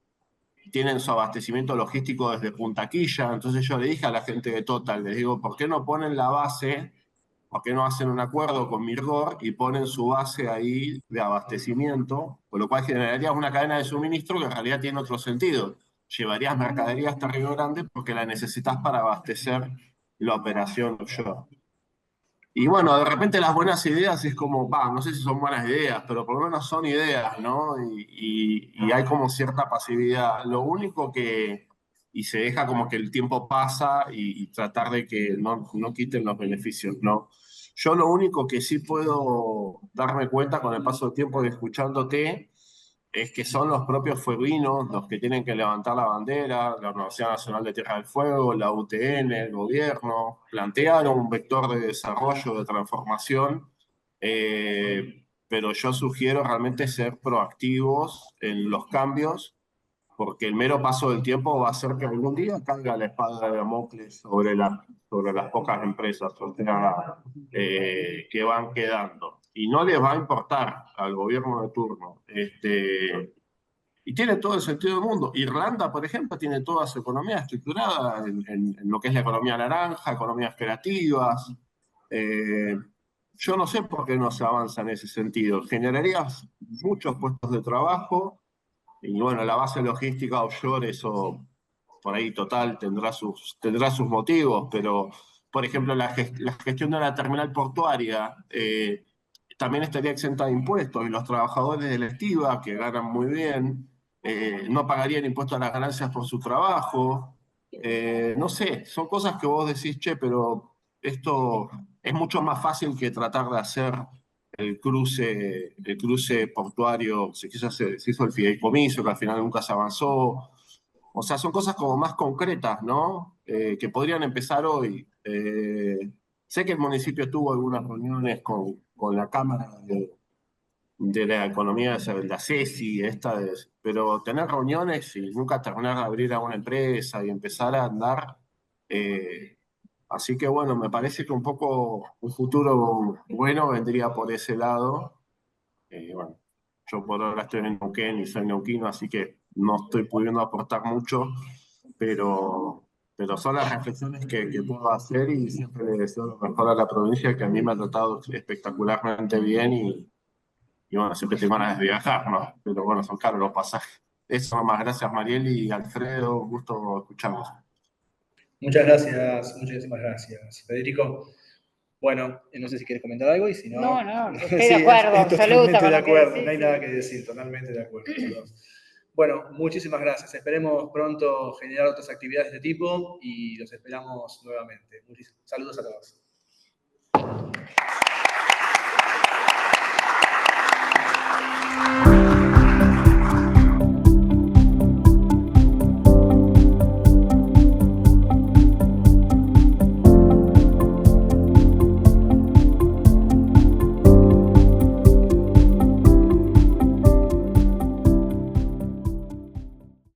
tienen su abastecimiento logístico desde Punta Quilla. Entonces yo le dije a la gente de Total, les digo, ¿por qué no ponen la base? ¿Por qué no hacen un acuerdo con Mirgor y ponen su base ahí de abastecimiento? Con lo cual generarías una cadena de suministro que en realidad tiene otro sentido. Llevarías mercadería hasta Río Grande porque la necesitas para abastecer la operación offshore. Y bueno, de repente las buenas ideas es como, no sé si son buenas ideas, pero por lo menos son ideas, ¿no? Y hay como cierta pasividad. Lo único que, y se deja como que el tiempo pasa y tratar de que no quiten los beneficios, ¿no? Yo lo único que sí puedo darme cuenta con el paso del tiempo y escuchándote es que son los propios fueguinos los que tienen que levantar la bandera, la Universidad Nacional de Tierra del Fuego, la UTN, el gobierno, plantearon un vector de desarrollo, de transformación, pero yo sugiero realmente ser proactivos en los cambios, porque el mero paso del tiempo va a hacer que algún día caiga la espada de Damocles sobre las pocas empresas, o sea, que van quedando. Y no les va a importar al gobierno de turno. Y tiene todo el sentido del mundo. Irlanda, por ejemplo, tiene toda su economía estructurada en lo que es la economía naranja, economías creativas. Yo no sé por qué no se avanza en ese sentido. Generarías muchos puestos de trabajo y bueno, la base logística offshore, eso por ahí total tendrá sus motivos, pero por ejemplo la gestión de la terminal portuaria también estaría exenta de impuestos y los trabajadores de la estiva, que ganan muy bien, no pagarían impuestos a las ganancias por su trabajo. No sé, son cosas que vos decís, che, pero esto es mucho más fácil que tratar de hacer el cruce portuario. Se hizo el fideicomiso, que al final nunca se avanzó. O sea, son cosas como más concretas, ¿no? Que podrían empezar hoy. Sé que el municipio tuvo algunas reuniones con la Cámara de la Economía, la CESI, pero tener reuniones y nunca terminar de abrir a una empresa y empezar a andar. Así que bueno, me parece que un poco un futuro bueno vendría por ese lado. Bueno, yo por ahora estoy en Neuquén y soy neuquino, así que no estoy pudiendo aportar mucho, pero son las reflexiones que puedo hacer y siempre le deseo lo mejor a la provincia, que a mí me ha tratado espectacularmente bien y bueno, siempre tengo ganas de viajar, ¿no? Pero bueno, son caros los pasajes. Eso nomás, gracias Mariel y Alfredo, gusto escucharlos. Muchas gracias, muchísimas gracias, Federico. Bueno, no sé si quieres comentar algo y si no... No, estoy de acuerdo, absoluta con de lo que acuerdo, decís, no hay sí. nada que decir, totalmente de acuerdo. Bueno, muchísimas gracias. Esperemos pronto generar otras actividades de este tipo y los esperamos nuevamente. Saludos a todos.